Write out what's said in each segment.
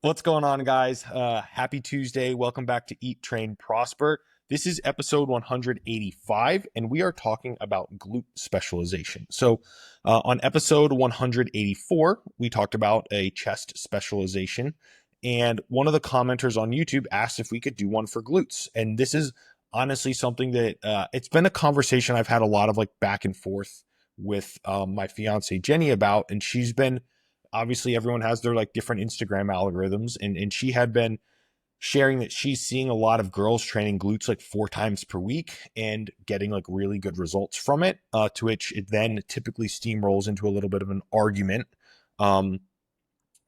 What's going on, guys? Happy Tuesday. Welcome back to Eat, Train, Prosper. This is episode 185, and we are talking about glute specialization. On episode 184, we talked about a chest specialization, and one of the commenters on YouTube asked if we could do one for glutes. And this is honestly something that it's been a conversation I've had a lot of like back and forth with my fiance Jenny about, and she's been obviously everyone has their like different Instagram algorithms, and she had been sharing that she's seeing a lot of girls training glutes like 4 times per week and getting like really good results from it, to which it then typically steamrolls into a little bit of an argument um,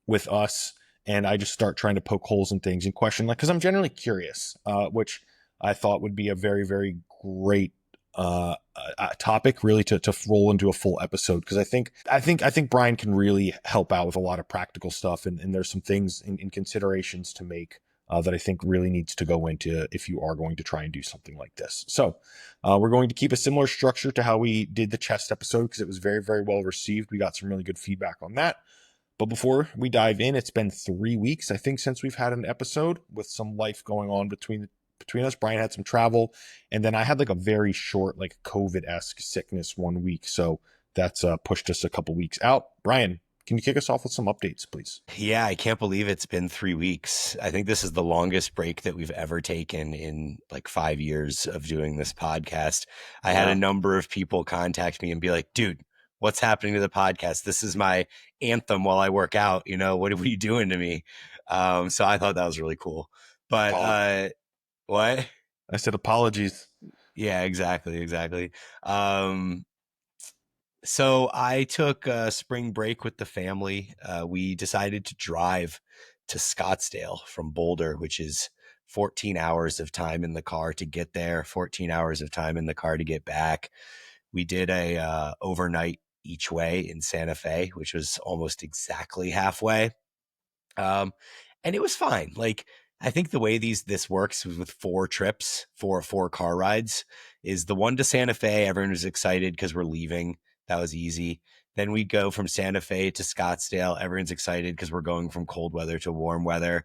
with us. And I just start trying to poke holes in things and question, like, because I'm generally curious, which I thought would be a very, very great topic really to roll into a full episode, because I think Bryan can really help out with a lot of practical stuff, and there's some things in considerations to make that I think really needs to go into if you are going to try and do something like this. So we're going to keep a similar structure to how we did the chest episode, because it was very, very well received. We got some really good feedback on that. But before we dive in, it's been 3 weeks, I think, since we've had an episode, with some life going on between us. Bryan had some travel, and then I had like a very short, like COVID-esque sickness one week. So that's pushed us a couple weeks out. Bryan, can you kick us off with some updates, please? Yeah, I can't believe it's been 3 weeks. I think this is the longest break that we've ever taken in like 5 years of doing this podcast. I had a Yeah. number of people contact me and be like, dude, what's happening to the podcast? This is my anthem while I work out. What are you doing to me? So I thought that was really cool. But Apologies. what? I said apologies. Yeah, exactly. Um, so I took a spring break with the family. We decided to drive to Scottsdale from Boulder, which is 14 hours of time in the car to get there, 14 hours of time in the car to get back. We did a overnight each way in Santa Fe, which was almost exactly halfway. Um, and it was fine. Like, I think the way this works with 4 trips, four car rides, is the one to Santa Fe. Everyone was excited because we're leaving. That was easy. Then we go from Santa Fe to Scottsdale. Everyone's excited because we're going from cold weather to warm weather.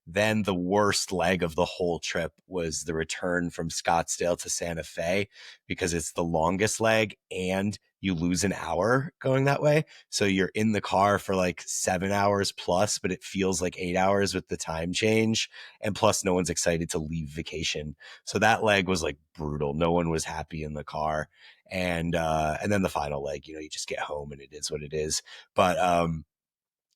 Then the worst leg of the whole trip was the return from Scottsdale to Santa Fe, because it's the longest leg and you lose an hour going that way. So you're in the car for like 7 hours plus, but it feels like 8 hours with the time change. And plus, no one's excited to leave vacation. So that leg was like brutal. No one was happy in the car. And then the final leg, you just get home and it is what it is. But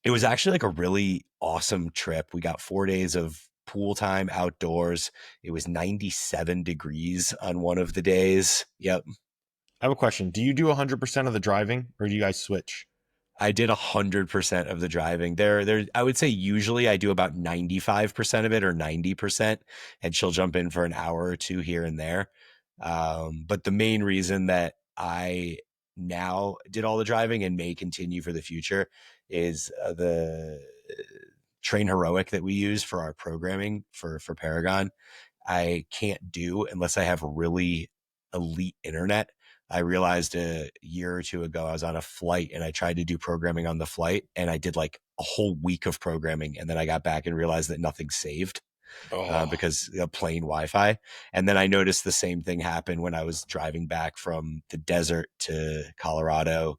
it was actually like a really awesome trip. We got 4 days of pool time outdoors. It was 97 degrees on one of the days. Yep. I have a question. Do you do 100% of the driving, or do you guys switch? I did 100% of the driving. I would say usually I do about 95% of it, or 90%, and she'll jump in for an hour or two here and there. But the main reason that I now did all the driving and may continue for the future is the Train Heroic that we use for our programming for Paragon. I can't do unless I have really elite internet. I realized a year or two ago I was on a flight and I tried to do programming on the flight, and I did like a whole week of programming, and then I got back and realized that nothing saved, Oh, because plain Wi-Fi. And then I noticed the same thing happen when I was driving back from the desert to Colorado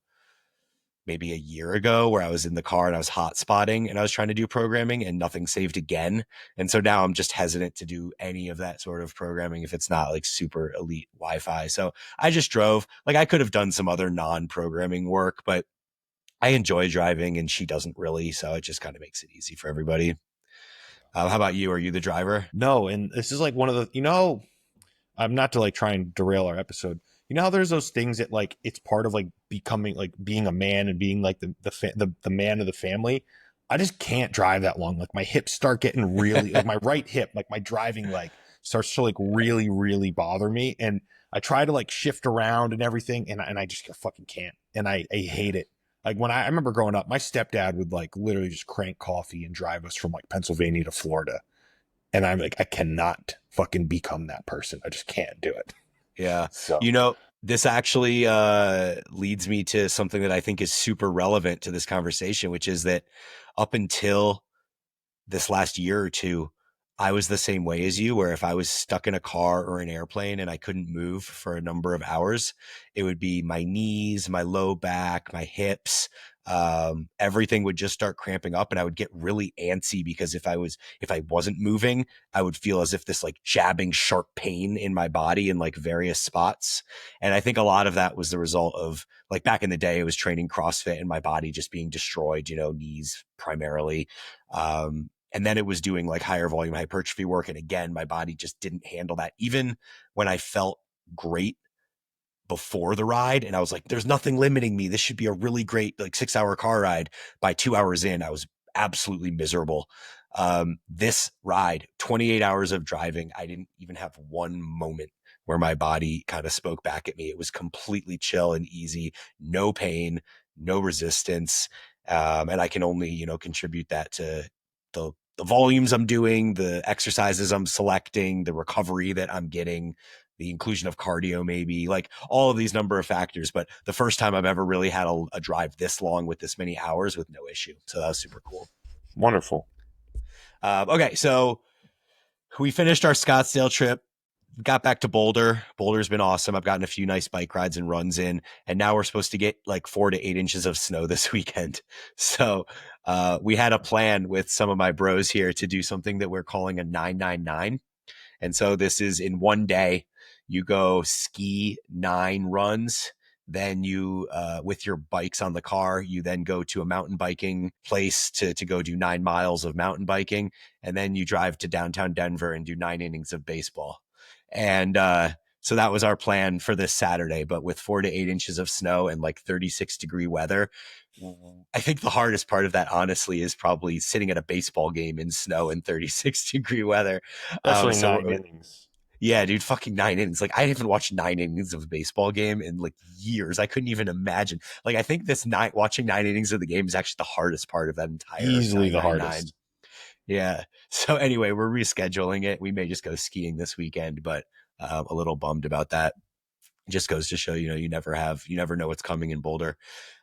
maybe a year ago, where I was in the car and I was hot spotting and I was trying to do programming and nothing saved again. And so now I'm just hesitant to do any of that sort of programming if it's not like super elite Wi-Fi. So I just drove. Like, I could have done some other non-programming work, but I enjoy driving and she doesn't really. So it just kind of makes it easy for everybody. How about you? Are you the driver? no. And this is like one of the, I'm not to like try and derail our episode. You know how there's those things that like it's part of like becoming like being a man and being like the man of the family. I just can't drive that long. Like my hips start getting really like my right hip, like my driving leg starts to like really really bother me, and I try to like shift around and everything, and I just fucking can't, and I hate it. Like when I remember growing up, my stepdad would like literally just crank coffee and drive us from like Pennsylvania to Florida, and I'm like, I cannot fucking become that person. I just can't do it. Yeah. So, This actually leads me to something that I think is super relevant to this conversation, which is that up until this last year or two, I was the same way as you, where if I was stuck in a car or an airplane and I couldn't move for a number of hours, it would be my knees, my low back, my hips. Everything would just start cramping up, and I would get really antsy because if I wasn't moving, I would feel as if this like jabbing sharp pain in my body in like various spots. And I think a lot of that was the result of, like, back in the day, I was training CrossFit and my body just being destroyed, knees primarily. And then it was doing like higher volume hypertrophy work. And again, my body just didn't handle that. Even when I felt great before the ride and I was like, there's nothing limiting me. This should be a really great like 6 hour car ride. By 2 hours in, I was absolutely miserable. This ride, 28 hours of driving, I didn't even have one moment where my body kind of spoke back at me. It was completely chill and easy, no pain, no resistance. And I can only, contribute that to the volumes I'm doing, the exercises I'm selecting, the recovery that I'm getting, the inclusion of cardio, maybe, like all of these number of factors. But the first time I've ever really had a drive this long with this many hours with no issue. So that was super cool. Wonderful. Okay. So we finished our Scottsdale trip, got back to Boulder. Boulder's been awesome. I've gotten a few nice bike rides and runs in, and now we're supposed to get like 4 to 8 inches of snow this weekend. So we had a plan with some of my bros here to do something that we're calling a 999. And so this is in one day, you go ski 9 runs. Then you, with your bikes on the car, you then go to a mountain biking place to go do 9 miles of mountain biking. And then you drive to downtown Denver and do 9 innings of baseball. And so that was our plan for this Saturday. But with 4 to 8 inches of snow and like 36-degree weather, I think the hardest part of that, honestly, is probably sitting at a baseball game in snow and 36-degree weather. Especially So nine innings. yeah, dude, fucking 9 innings. Like, I haven't watched 9 innings of a baseball game in like years. I couldn't even imagine. Like, I think this night watching 9 innings of the game is actually the hardest part of that entire Easily the 999. hardest. Yeah. So anyway, we're rescheduling it. We may just go skiing this weekend, but a little bummed about that. It just goes to show, you never know what's coming in Boulder.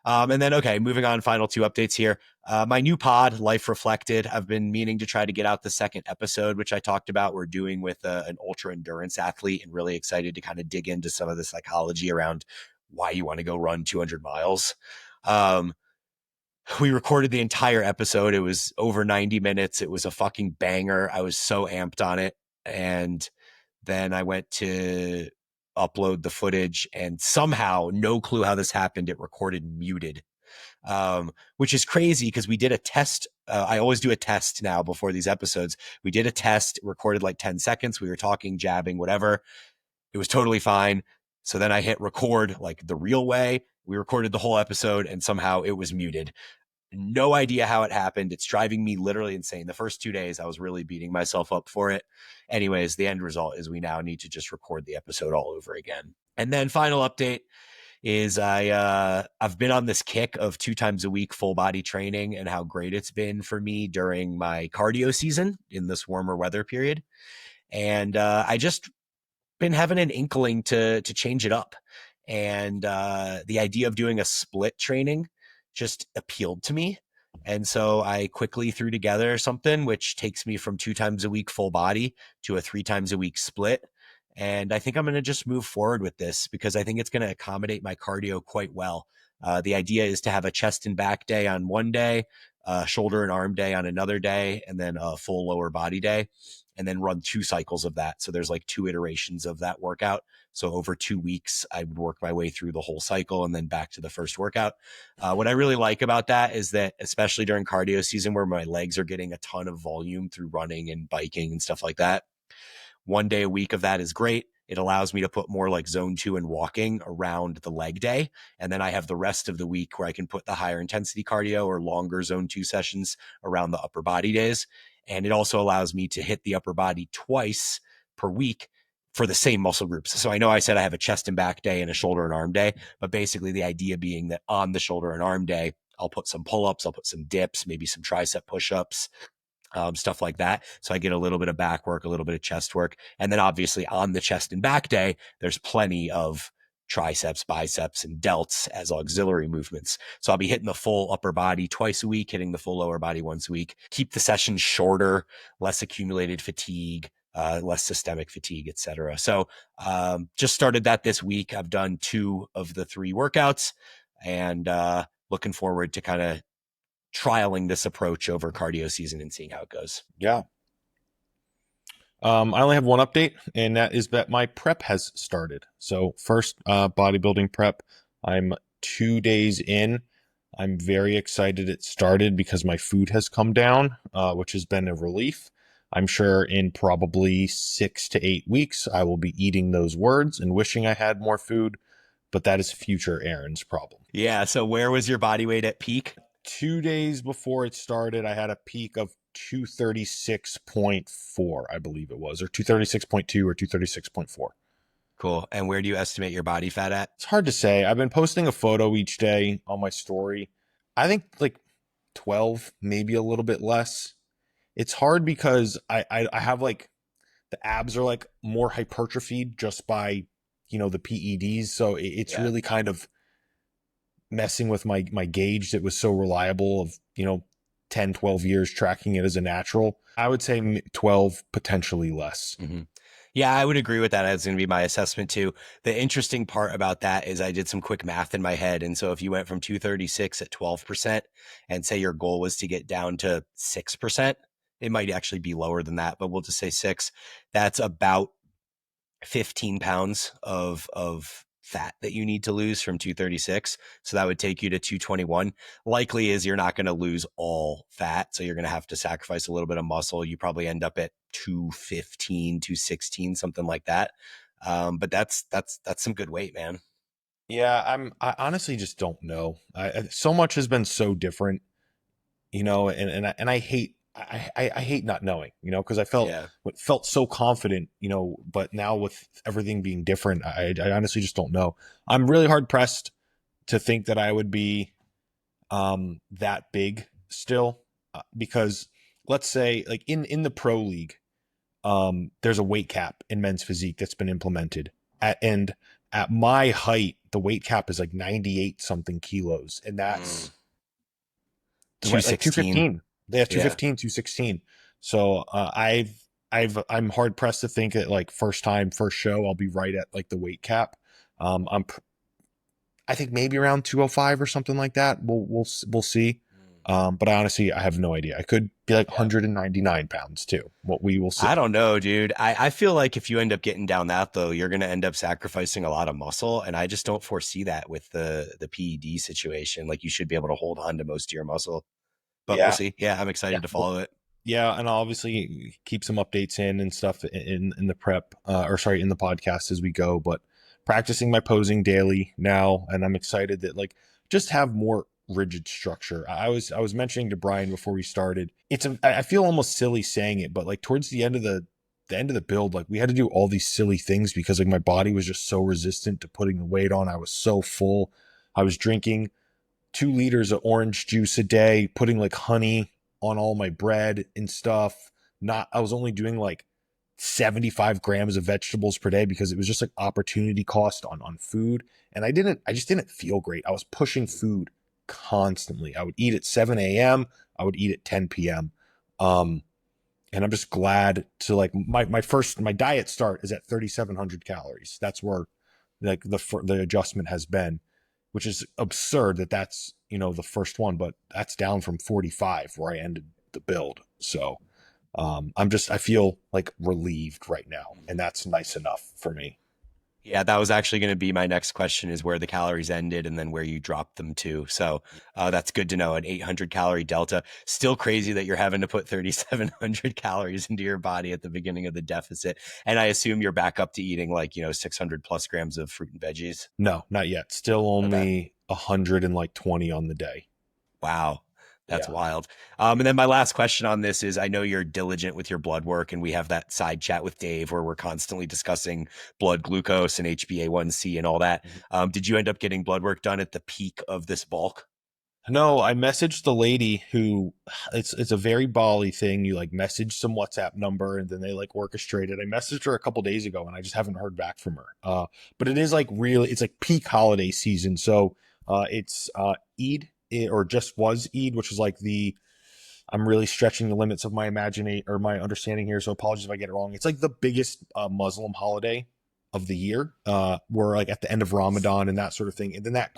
And then, okay, moving on, final 2 updates here. My new pod, Life Reflected, I've been meaning to try to get out the second episode, which I talked about. We're doing with an ultra endurance athlete, and really excited to kind of dig into some of the psychology around why you want to go run 200 miles. Um, we recorded the entire episode. It was over 90 minutes. It was a fucking banger. I was so amped on it. And then I went to upload the footage, and somehow, no clue how this happened, it recorded muted, which is crazy because we did a test. I always do a test now before these episodes. We did a test, recorded like 10 seconds. We were talking, jabbing, whatever. It was totally fine. So then I hit record like the real way. We recorded the whole episode, and somehow it was muted. No idea how it happened. It's driving me literally insane. The first 2 days, I was really beating myself up for it. Anyways, the end result is we now need to just record the episode all over again. And then final update is I've been on this kick of 2 times a week full body training, and how great it's been for me during my cardio season in this warmer weather period. And I just been having an inkling to change it up. And the idea of doing a split training just appealed to me. And so I quickly threw together something which takes me from 2 times a week full body to a 3 times a week split. And I think I'm going to just move forward with this because I think it's going to accommodate my cardio quite well. The idea is to have a chest and back day on one day, shoulder and arm day on another day, and then a full lower body day, and then run 2 cycles of that. So there's like 2 iterations of that workout. So over 2 weeks, I would work my way through the whole cycle and then back to the first workout. What I really like about that is that, especially during cardio season where my legs are getting a ton of volume through running and biking and stuff like that, one day a week of that is great. It allows me to put more like zone 2 and walking around the leg day. And then I have the rest of the week where I can put the higher intensity cardio or longer zone 2 sessions around the upper body days. And it also allows me to hit the upper body twice per week for the same muscle groups. So I know I said I have a chest and back day and a shoulder and arm day, but basically the idea being that on the shoulder and arm day, I'll put some pull-ups, I'll put some dips, maybe some tricep push-ups, stuff like that. So I get a little bit of back work, a little bit of chest work. And then obviously on the chest and back day, there's plenty of triceps, biceps, and delts as auxiliary movements. So I'll be hitting the full upper body twice a week, hitting the full lower body once a week. Keep the sessions shorter, less accumulated fatigue, less systemic fatigue, etc. So just started that this week. I've done 2 of the 3 workouts, and looking forward to kind of trialing this approach over cardio season and seeing how it goes. Yeah. I only have one update, and that is that my prep has started. So first bodybuilding prep, I'm 2 days in. I'm very excited it started because my food has come down, which has been a relief. I'm sure in probably 6 to 8 weeks, I will be eating those words and wishing I had more food, but that is future Aaron's problem. Yeah. So where was your body weight at peak? 2 days before it started, I had a peak of 236.4, I believe it was, or 236.2 or 236.4. Cool. And where do you estimate your body fat at? It's hard to say. I've been posting a photo each day on my story. I think like 12, maybe a little bit less. It's hard because I have like the abs are like more hypertrophied just by, the PEDs. So it's Yeah. really kind of messing with my gauge that was so reliable of 10, 12 years tracking it as a natural. I would say 12, potentially less. Mm-hmm. Yeah, I would agree with that. That's going to be my assessment too. The interesting part about that is I did some quick math in my head. And so if you went from 236 at 12% and say your goal was to get down to 6%, it might actually be lower than that, but we'll just say 6. That's about 15 pounds of fat that you need to lose from 236. So that would take you to 221. Likely is you're not going to lose all fat. So you're going to have to sacrifice a little bit of muscle. You probably end up at 215, 216, something like that. But that's some good weight, man. Yeah, I honestly just don't know. So much has been so different, and I hate I hate not knowing, because I Yeah. felt so confident, but now with everything being different, I honestly just don't know. I'm really hard pressed to think that I would be that big still, because let's say like in the pro league, there's a weight cap in men's physique that's been implemented and at my height the weight cap is like 98 something kilos, and that's Mm. like 216. 215. They have Yeah. 215, 216. So I'm hard pressed to think that like first time first show I'll be right at like the weight cap. I think maybe around 205 or something like that. We'll see. But I have no idea. I could be like Yeah. 199 pounds too. What we will see. I don't know, dude. I feel like if you end up getting down that though, you're going to end up sacrificing a lot of muscle. And I just don't foresee that with the PED situation. Like you should be able to hold on to most of your muscle, but we'll Yeah. see. Yeah. I'm Yeah. excited to follow it. Yeah, and I'll obviously keep some updates in and stuff in the prep, in the podcast as we go. But practicing my posing daily now, and I'm excited that like just have more rigid structure. I was mentioning to Bryan before we started. I feel almost silly saying it, but like towards the end of the build, like we had to do all these silly things because like my body was just so resistant to putting the weight on. I was so full. I was drinking 2 liters of orange juice a day, putting like honey on all my bread and stuff. I was only doing like 75 grams of vegetables per day because it was just like opportunity cost on food. And I just didn't feel great. I was pushing food constantly. I would eat at 7 a.m. I would eat at 10 p.m. And I'm just glad to like my diet start is at 3,700 calories. That's where like the adjustment has been, which is absurd that that's the first one, but that's down from 45 where I ended the build. So I feel like relieved right now, and that's nice enough for me. Yeah, that was actually going to be my next question is where the calories ended and then where you dropped them to. So that's good to know. An 800 calorie delta. Still crazy that you're having to put 3,700 calories into your body at the beginning of the deficit. And I assume you're back up to eating like, 600 plus grams of fruit and veggies. No, not yet. Still Okay. only 120 on the day. Wow. That's Yeah. wild. And then my last question on this is I know you're diligent with your blood work, and we have that side chat with Dave where we're constantly discussing blood glucose and HbA1c and all that. Mhm. Did you end up getting blood work done at the peak of this bulk? No, I messaged the lady who it's a very Bali thing. You like message some WhatsApp number and then they like orchestrate it. I messaged her a couple days ago and I just haven't heard back from her. But it is like really it's like peak holiday season. So it's Eid or just was Eid, which is like the I'm really stretching the limits of my imagination or my understanding here. So apologies if I get it wrong. It's like the biggest Muslim holiday of the year. We're like at the end of Ramadan and that sort of thing. And then that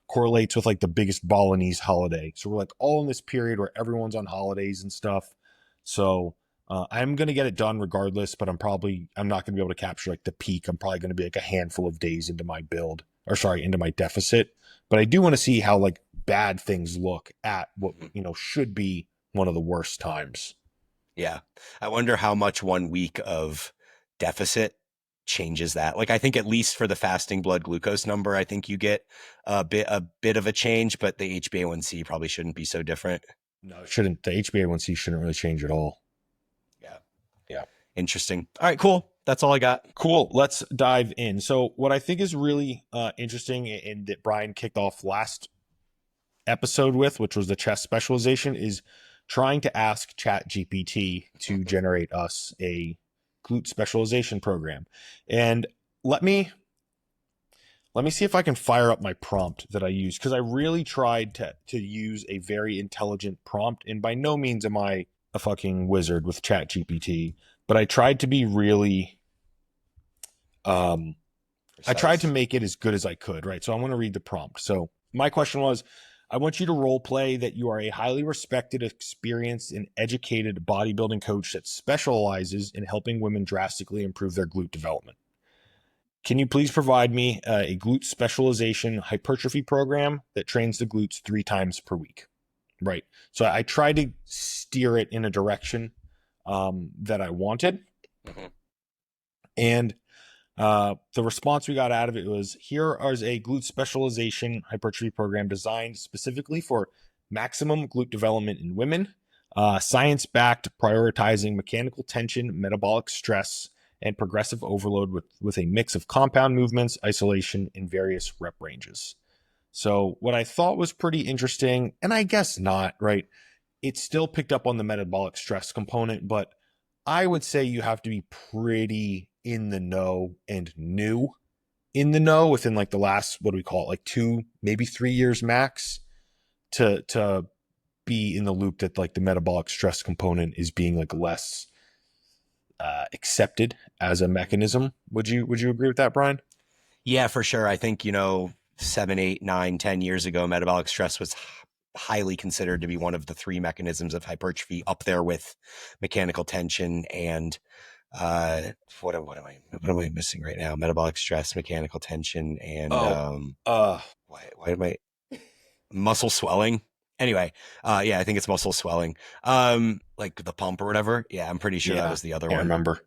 correlates with like the biggest Balinese holiday. So we're like all in this period where everyone's on holidays and stuff. So I'm gonna get it done regardless, but I'm not gonna be able to capture like the peak. I'm probably gonna be like a handful of days into my build, or sorry, into my deficit. But I do want to see how like bad things look at what should be one of the worst times. Yeah. I wonder how much 1 week of deficit changes that. Like I think at least for the fasting blood glucose number, I think you get a bit of a change, but the HbA1c probably shouldn't be so different. No, it shouldn't. The HbA1c shouldn't really change at all. Yeah. Yeah. Interesting. All right, cool. That's all I got. Cool. Let's dive in. So, what I think is really interesting and that Bryan kicked off last episode with, which was the chest specialization, is trying to ask ChatGPT to generate us a glute specialization program. And let me see if I can fire up my prompt that I use because I really tried to use a very intelligent prompt, and by no means am I a fucking wizard with ChatGPT, but I tried to be really um I tried to Precise. make it as good as I could, right? So I want to read the prompt. So my question was, I want you to role play that you are a highly respected, experienced, and educated bodybuilding coach that specializes in helping women drastically improve their glute development. Can you please provide me a glute specialization hypertrophy program that trains the glutes 3 times per week? Right. So I tried to steer it in a direction that I wanted. Mhm. And the response we got out of it was here is a glute specialization hypertrophy program designed specifically for maximum glute development in women, science backed, prioritizing mechanical tension, metabolic stress, and progressive overload with a mix of compound movements, isolation, and various rep ranges. So, what I thought was pretty interesting, and I guess not, right? It still picked up on the metabolic stress component, but I would say you have to be pretty in the know and new in the know within like the last, what do we call it, like 2 maybe 3 years max to be in the loop that like the metabolic stress component is being like less accepted as a mechanism. Would you agree with that, Bryan? Yeah, for sure. I think, 7, 8, 9, 10 years ago, metabolic stress was highly considered to be one of the three mechanisms of hypertrophy, up there with mechanical tension and uh what am I missing right now? Metabolic stress, mechanical tension, and Oh, uh, why am I muscle swelling? Anyway, yeah, I think it's muscle swelling. Like the pump or whatever. Yeah, I'm pretty sure that yeah, was the other can't one. remember.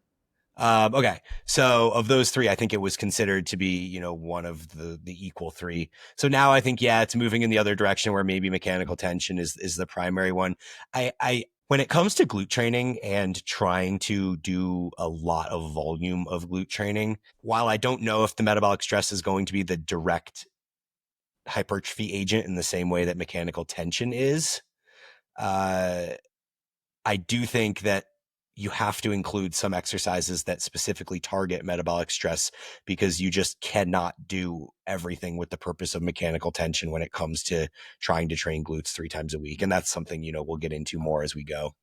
Okay, so of those three, I think it was considered to be, one of the equal three. So now I think, yeah, it's moving in the other direction where maybe mechanical tension is the primary one. I when it comes to glute training and trying to do a lot of volume of glute training, while I don't know if the metabolic stress is going to be the direct hypertrophy agent in the same way that mechanical tension is, uh, I do think that you have to include some exercises that specifically target metabolic stress because you just cannot do everything with the purpose of mechanical tension when it comes to trying to train glutes 3 times a week. And that's something, we'll get into more as we go.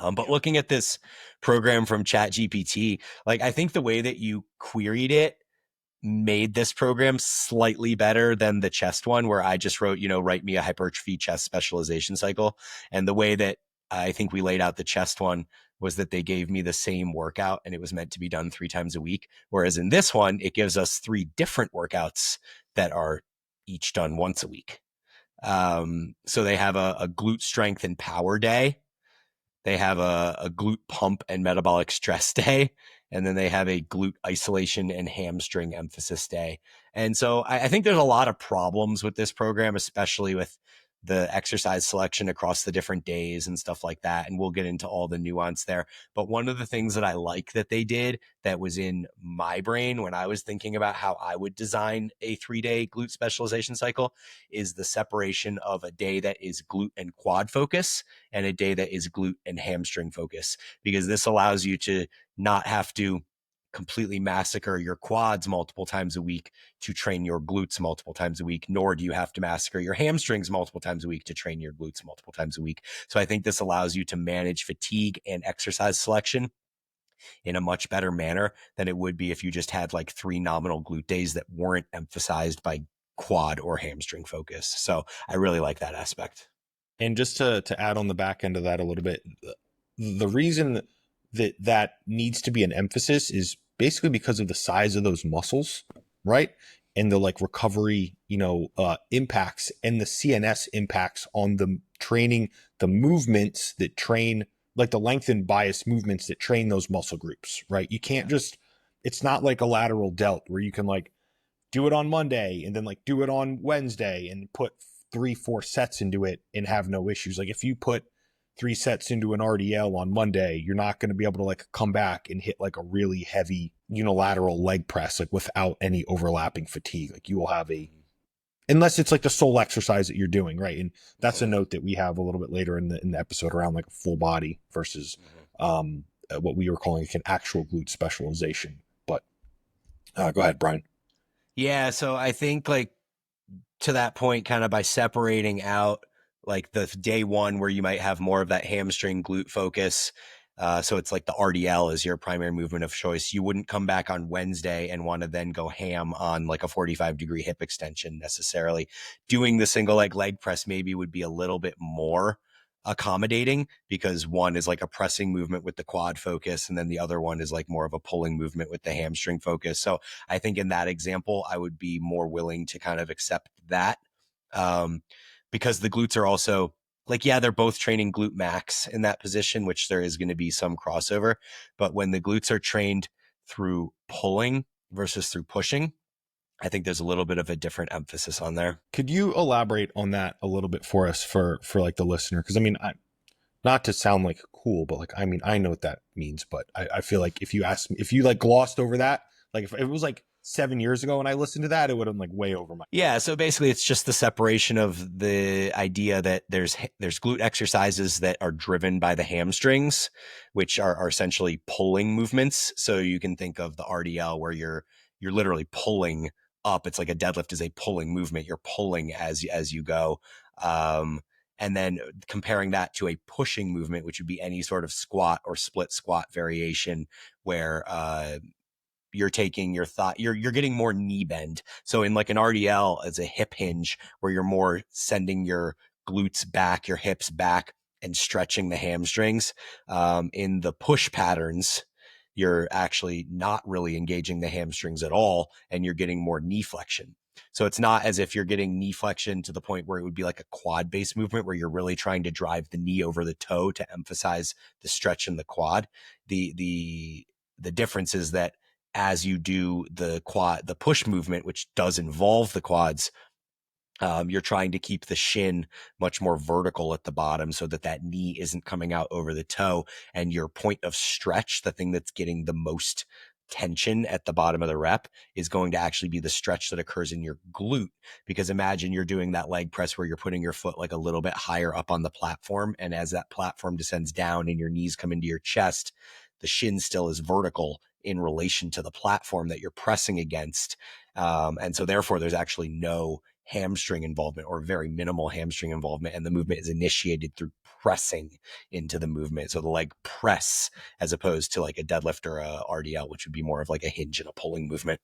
But Yeah. looking at this program from ChatGPT, like I think the way that you queried it made this program slightly better than the chest one, where I just wrote, write me a hypertrophy chest specialization cycle. And the way that I think we laid out the chest one was that they gave me the same workout and it was meant to be done 3 times a week. Whereas in this one, it gives us 3 different workouts that are each done once a week. So they have a glute strength and power day. They have a glute pump and metabolic stress day. And then they have a glute isolation and hamstring emphasis day. And so I think there's a lot of problems with this program, especially with the exercise selection across the different days and stuff like that. And we'll get into all the nuance there. But one of the things that I like that they did that was in my brain when I was thinking about how I would design a 3-day glute specialization cycle is the separation of a day that is glute and quad focus and a day that is glute and hamstring focus, because this allows you to not have to completely massacre your quads multiple times a week to train your glutes multiple times a week, nor do you have to massacre your hamstrings multiple times a week to train your glutes multiple times a week. So I think this allows you to manage fatigue and exercise selection in a much better manner than it would be if you just had like 3 nominal glute days that weren't emphasized by quad or hamstring focus. So I really like that aspect. And just to add on the back end of that a little bit, the reason that that needs to be an emphasis is basically because of the size of those muscles, right? And the like recovery, impacts and the CNS impacts on the training, the movements that train, like the lengthened bias movements that train those muscle groups, right? You can't just, it's not like a lateral delt where you can like do it on Monday and then like do it on Wednesday and put 3-4 sets into it and have no issues. Like if you put 3 sets into an RDL on Monday, you're not going to be able to like come back and hit like a really heavy unilateral leg press like without any overlapping fatigue. Like you will have unless it's like the sole exercise that you're doing, right? And that's a note that we have a little bit later in the episode around like a full body versus what we were calling like an actual glute specialization. But go ahead, Bryan. Yeah, so I think like to that point, kind of by separating out like the day one where you might have more of that hamstring glute focus. So it's like the RDL is your primary movement of choice. You wouldn't come back on Wednesday and want to then go ham on like a 45-degree hip extension necessarily. Doing the single leg press maybe would be a little bit more accommodating because one is like a pressing movement with the quad focus and then the other one is like more of a pulling movement with the hamstring focus. So I think in that example, I would be more willing to kind of accept that because the glutes are also like, yeah, they're both training glute max in that position, which there is going to be some crossover. But when the glutes are trained through pulling versus through pushing, I think there's a little bit of a different emphasis on there. Could you elaborate on that a little bit for us for like the listener? Because I mean, not to sound like cool, but like I mean, I know what that means, but I feel like if you asked me, if you like glossed over that, like if it was like 7 years ago and I listened to that, it would have like way over my. Yeah, so basically it's just the separation of the idea that there's glute exercises that are driven by the hamstrings, which are essentially pulling movements. So you can think of the RDL where you're literally pulling up. It's like a deadlift is a pulling movement. You're pulling as you go. And then comparing that to a pushing movement, which would be any sort of squat or split squat variation where you're taking your thigh, you're getting more knee bend. So in like an RDL as a hip hinge where you're more sending your glutes back, your hips back and stretching the hamstrings. In the push patterns, you're actually not really engaging the hamstrings at all and you're getting more knee flexion. So it's not as if you're getting knee flexion to the point where it would be like a quad based movement where you're really trying to drive the knee over the toe to emphasize the stretch in the quad. The difference is that as you do the push movement, which does involve the quads, you're trying to keep the shin much more vertical at the bottom so that knee isn't coming out over the toe. And your point of stretch, the thing that's getting the most tension at the bottom of the rep, is going to actually be the stretch that occurs in your glute. Because imagine you're doing that leg press where you're putting your foot like a little bit higher up on the platform. And as that platform descends down and your knees come into your chest, the shin still is vertical in relation to the platform that you're pressing against. And so therefore there's actually no hamstring involvement or very minimal hamstring involvement. And the movement is initiated through pressing into the movement. So the leg press as opposed to like a deadlift or a RDL, which would be more of like a hinge and a pulling movement.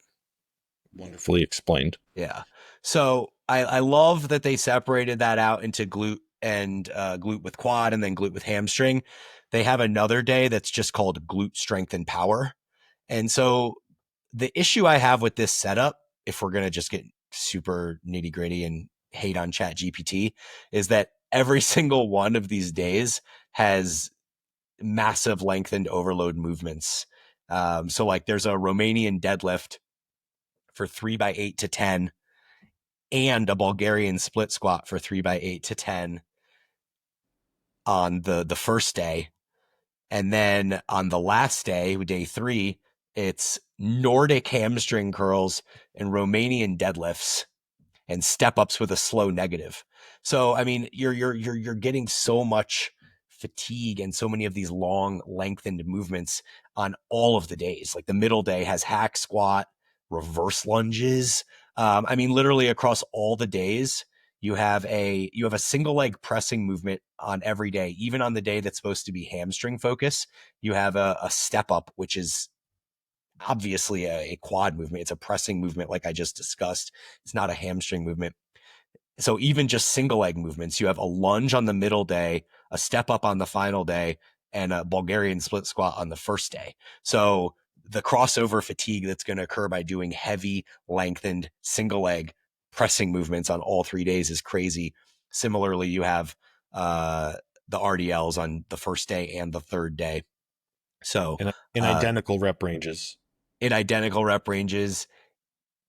Wonderfully explained. Yeah. So I love that they separated that out into glute and glute with quad and then glute with hamstring. They have another day that's just called glute strength and power. And so the issue I have with this setup, if we're going to just get super nitty gritty and hate on ChatGPT, is that every single one of these days has massive lengthened overload movements. So like there's a Romanian deadlift for 3 by 8 to 10 and a Bulgarian split squat for 3x8 to 10 on the first day. And then on the last day, day 3, it's Nordic hamstring curls and Romanian deadlifts and step ups with a slow negative. So I mean, you're getting so much fatigue and so many of these long lengthened movements on all of the days. Like the middle day has hack squat, reverse lunges. I mean, literally across all the days, you have a single leg pressing movement on every day. Even on the day that's supposed to be hamstring focus, you have a step up, which is obviously a quad movement. It's a pressing movement, like I just discussed. It's not a hamstring movement. So even just single leg movements, you have a lunge on the middle day, a step up on the final day, and a Bulgarian split squat on the first day. So the crossover fatigue that's going to occur by doing heavy, lengthened, single leg pressing movements on all 3 days is crazy. Similarly, you have the RDLs on the first day and the third day. So in identical rep ranges. In identical rep ranges,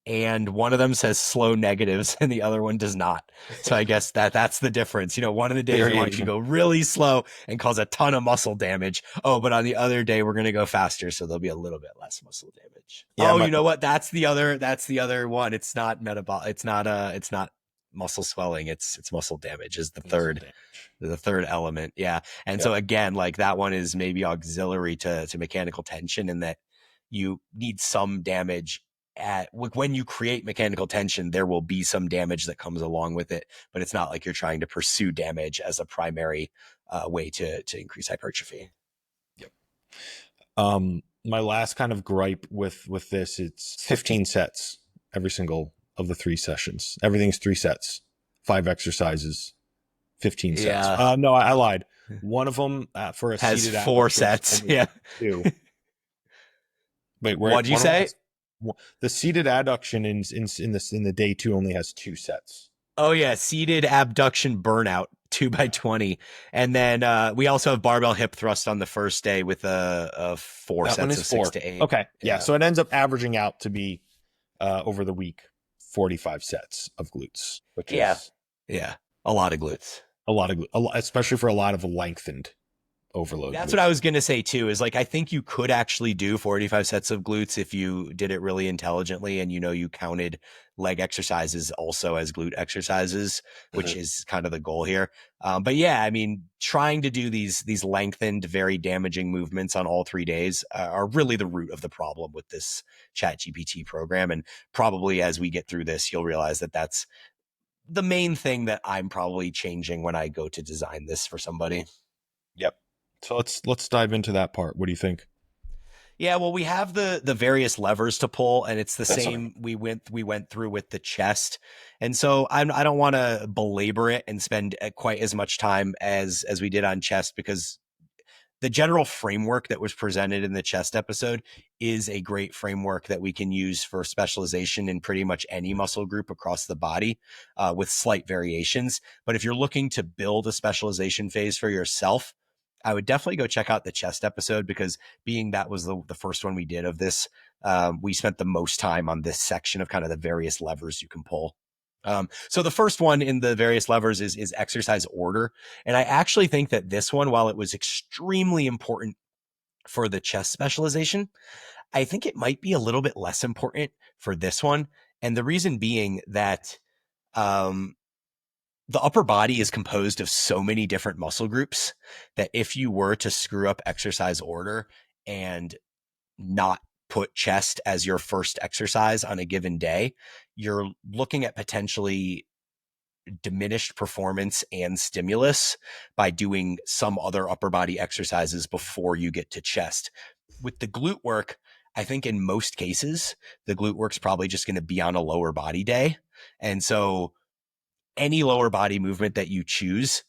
and one of them says slow negatives and the other one does not. So I guess that's the difference. You know, one of the days we want you to go really slow and cause a ton of muscle damage. Oh, but on the other day we're going to go faster, so there'll be a little bit less muscle damage. Yeah, you know what? That's the other one. It's not metabolic. It's not muscle swelling. It's muscle damage is the third element. Yeah. And so again, like that one is maybe auxiliary to mechanical tension, in that you need some damage when you create mechanical tension. There will be some damage that comes along with it, but it's not like you're trying to pursue damage as a primary way to increase hypertrophy. Yep. My last kind of gripe with this, it's 15 sets every single of the 3 sessions. Everything's 3 sets, 5 exercises, 15 sets. Yeah. No, I lied. One of them for a has seated 4 sets. Yeah. 2. Wait, what'd you say? The seated adduction in the day 2 only has 2 sets. Oh yeah, seated abduction burnout 2x20, and then we also have barbell hip thrust on the first day with a 4 that sets of 4. 6 to 8. Okay, yeah. So it ends up averaging out to be over the week 45 sets of glutes, which is a lot of glutes, especially for a lot of lengthened overload. That's what I was going to say too, is like, I think you could actually do 45 sets of glutes if you did it really intelligently and, you counted leg exercises also as glute exercises, which is kind of the goal here. But yeah, I mean, trying to do these lengthened, very damaging movements on all 3 days are really the root of the problem with this ChatGPT program. And probably as we get through this, you'll realize that that's the main thing that I'm probably changing when I go to design this for somebody. Yep. So let's dive into that part. What do you think? Yeah, well, we have the various levers to pull, and it's the same we went through with the chest. And so I don't want to belabor it and spend quite as much time as we did on chest, because the general framework that was presented in the chest episode is a great framework that we can use for specialization in pretty much any muscle group across the body, with slight variations. But if you're looking to build a specialization phase for yourself, I would definitely go check out the chest episode, because being that was the first one we did of this, we spent the most time on this section of kind of the various levers you can pull. So the first one in the various levers is exercise order. And I actually think that this one, while it was extremely important for the chest specialization, I think it might be a little bit less important for this one. And the reason being that the upper body is composed of so many different muscle groups that if you were to screw up exercise order and not put chest as your first exercise on a given day, you're looking at potentially diminished performance and stimulus by doing some other upper body exercises before you get to chest. With the glute work, I think in most cases, the glute work's probably just going to be on a lower body day. And so any lower body movement that you choose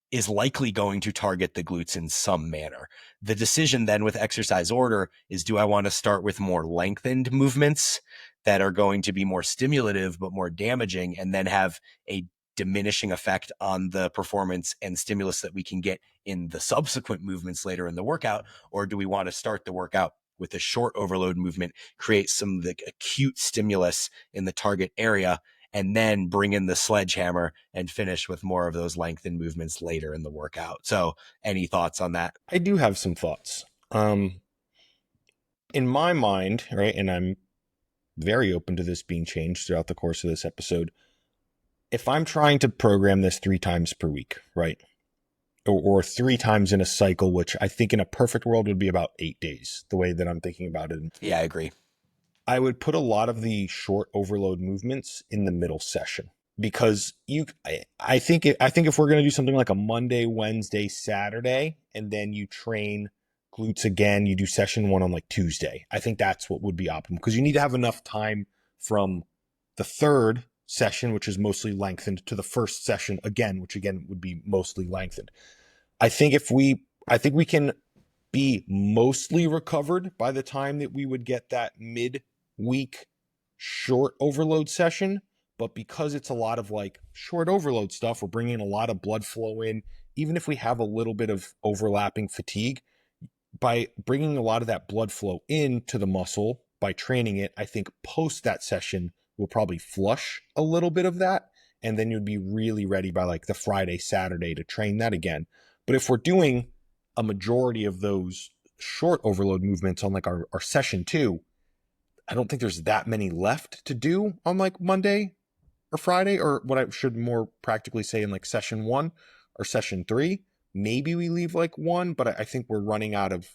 is likely going to target the glutes in some manner. The decision then with exercise order is, do I want to start with more lengthened movements that are going to be more stimulative but more damaging, and then have a diminishing effect on the performance and stimulus that we can get in the subsequent movements later in the workout? Or do we want to start the workout with a short overload movement, create some of the acute stimulus in the target area, and then bring in the sledgehammer and finish with more of those lengthened movements later in the workout. So any thoughts on that? I do have some thoughts. In my mind, right, and I'm very open to this being changed throughout the course of this episode. If I'm trying to program this 3 times per week, right, or 3 times in a cycle, which I think in a perfect world would be about 8 days, the way that I'm thinking about it. Yeah, I agree. I would put a lot of the short overload movements in the middle session because I think if we're going to do something like a Monday, Wednesday, Saturday, and then you train glutes again, you do session one on like Tuesday. I think that's what would be optimal because you need to have enough time from the third session, which is mostly lengthened, to the first session again, which again would be mostly lengthened. I think we can be mostly recovered by the time that we would get that mid-week short overload session. But because it's a lot of like short overload stuff, we're bringing a lot of blood flow in. Even if we have a little bit of overlapping fatigue, by bringing a lot of that blood flow into the muscle by training it, I think post that session will probably flush a little bit of that. And then you'd be really ready by like the Friday, Saturday to train that again. But if we're doing a majority of those short overload movements on like our session two, I don't think there's that many left to do on like Monday or Friday, or what I should more practically say in like session one or session three. Maybe we leave like one, but I think we're running out of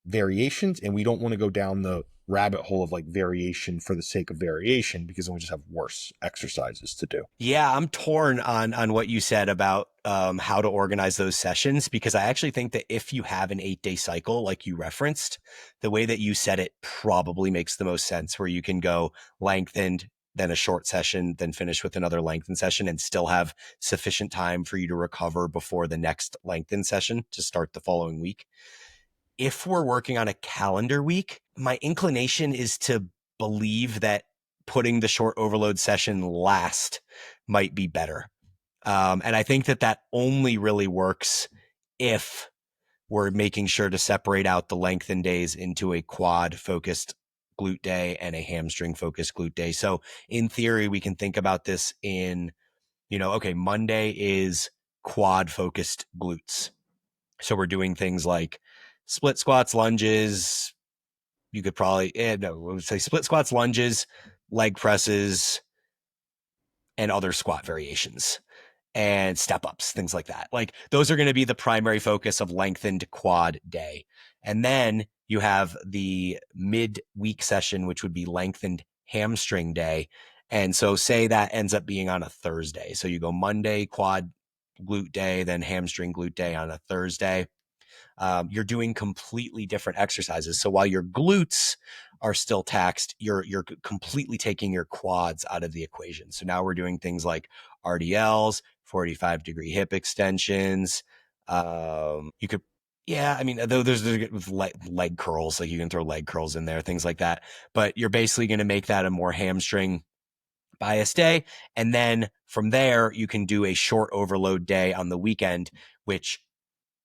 variations and we don't want to go down the rabbit hole of like variation for the sake of variation because then we just have worse exercises to do. Yeah, I'm torn on what you said about how to organize those sessions, because I actually think that if you have an 8-day cycle, like you referenced, the way that you said it probably makes the most sense, where you can go lengthened, then a short session, then finish with another lengthened session and still have sufficient time for you to recover before the next lengthened session to start the following week. If we're working on a calendar week, my inclination is to believe that putting the short overload session last might be better. And I think that that only really works if we're making sure to separate out the lengthened days into a quad focused glute day and a hamstring focused glute day. So in theory, we can think about this in, okay, Monday is quad focused glutes. So we're doing things like split squats, lunges. You could probably, no, I would say split squats, lunges, leg presses, and other squat variations and step ups, things like that. Like those are going to be the primary focus of lengthened quad day. And then you have the mid-week session, which would be lengthened hamstring day. And so say that ends up being on a Thursday. So you go Monday, quad glute day, then hamstring glute day on a Thursday. You're doing completely different exercises. So while your glutes are still taxed, you're completely taking your quads out of the equation. So now we're doing things like RDLs, 45-degree hip extensions. You could, yeah, I mean, there's leg curls, like you can throw leg curls in there, things like that. But you're basically going to make that a more hamstring bias day. And then from there, you can do a short overload day on the weekend, which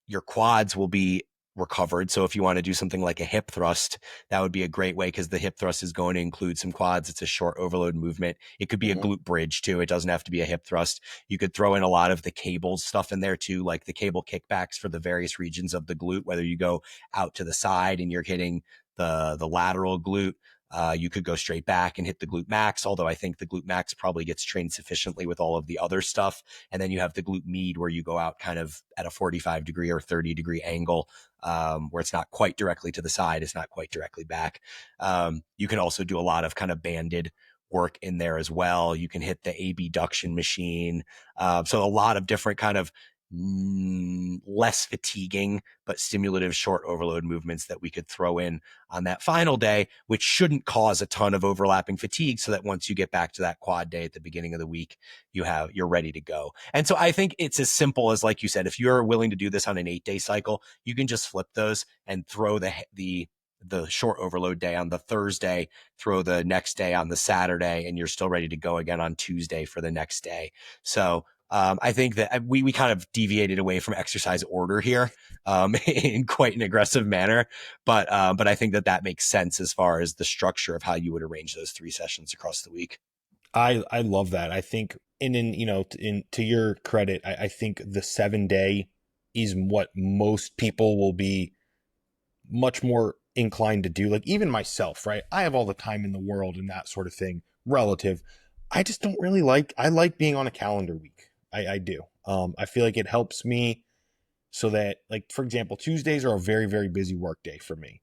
your quads will be recovered. So if you want to do something like a hip thrust, that would be a great way, because the hip thrust is going to include some quads. It's a short overload movement. It could be a glute bridge too. It doesn't have to be a hip thrust. You could throw in a lot of the cable stuff in there too, like the cable kickbacks for the various regions of the glute, whether you go out to the side and you're hitting the lateral glute. You could go straight back and hit the glute max, although I think the glute max probably gets trained sufficiently with all of the other stuff. And then you have the glute med, where you go out kind of at a 45-degree or 30-degree angle, where it's not quite directly to the side, it's not quite directly back. You can also do a lot of kind of banded work in there as well. You can hit the abduction machine. So a lot of different kind of less fatiguing but stimulative short overload movements that we could throw in on that final day, which shouldn't cause a ton of overlapping fatigue, so that once you get back to that quad day at the beginning of the week, you're ready to go. And so I think it's as simple as, like you said, if you're willing to do this on an 8-day cycle, you can just flip those and throw the short overload day on the Thursday, throw the next day on the Saturday, and you're still ready to go again on Tuesday for the next day. So I think that we kind of deviated away from exercise order here in quite an aggressive manner, but I think that makes sense as far as the structure of how you would arrange those 3 sessions across the week. I love that. I think, and in in to your credit, I think the 7 day is what most people will be much more inclined to do. Like even myself, right? I have all the time in the world and that sort of thing, relative. I just don't really like. I like being on a calendar week. I do. I feel like it helps me so that, like, for example, Tuesdays are a very busy work day for me.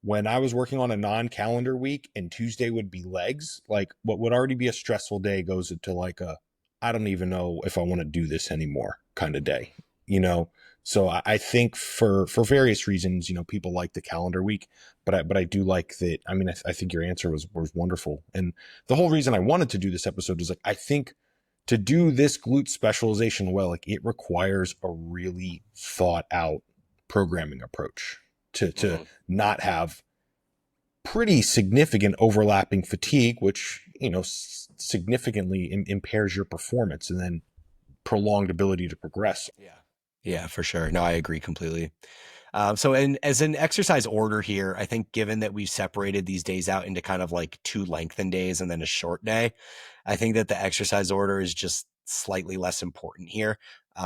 When I was working on a non-calendar week and Tuesday would be legs, like what would already be a stressful day goes into like a I don't even know if I want to do this anymore kind of day, you know. So I think for various reasons, people like the calendar week, but I do like that. I mean, I think your answer was wonderful, and the whole reason I wanted to do this episode is like I think to do this glute specialization well, like it requires a really thought out programming approach to Mm-hmm. not have pretty significant overlapping fatigue, which significantly impairs your performance and then prolonged ability to progress. Yeah. Yeah, for sure. No, I agree completely. As an exercise order here, I think given that we've separated these days out into kind of like two lengthened days and then a short day, I think that the exercise order is just slightly less important here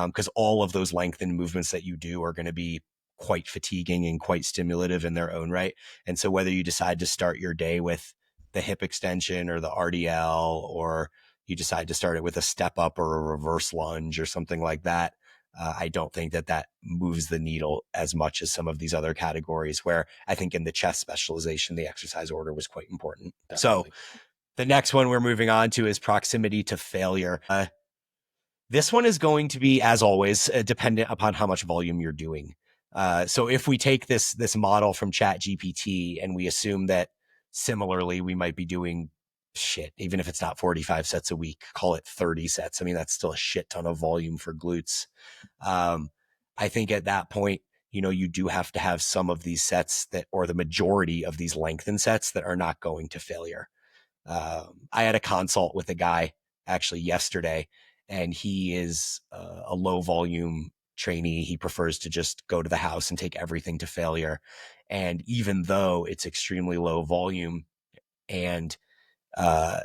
because all of those lengthened movements that you do are going to be quite fatiguing and quite stimulative in their own right. And so whether you decide to start your day with the hip extension or the RDL, or you decide to start it with a step up or a reverse lunge or something like that, I don't think that that moves the needle as much as some of these other categories where I think in the chest specialization, the exercise order was quite important. So Definitely. the next one we're moving on to is proximity to failure. This one is going to be, as always, dependent upon how much volume you're doing. So if we take this model from ChatGPT and we assume that similarly we might be doing shit, even if it's not 45 sets a week, call it 30 sets. I mean, that's still a shit ton of volume for glutes. Um, I think at that point, you do have to have some of these sets that, or the majority of these lengthened sets that are not going to failure. I had a consult with a guy actually yesterday, and he is a low volume trainee. He prefers to just go to the house and take everything to failure. And even though it's extremely low volume and uh,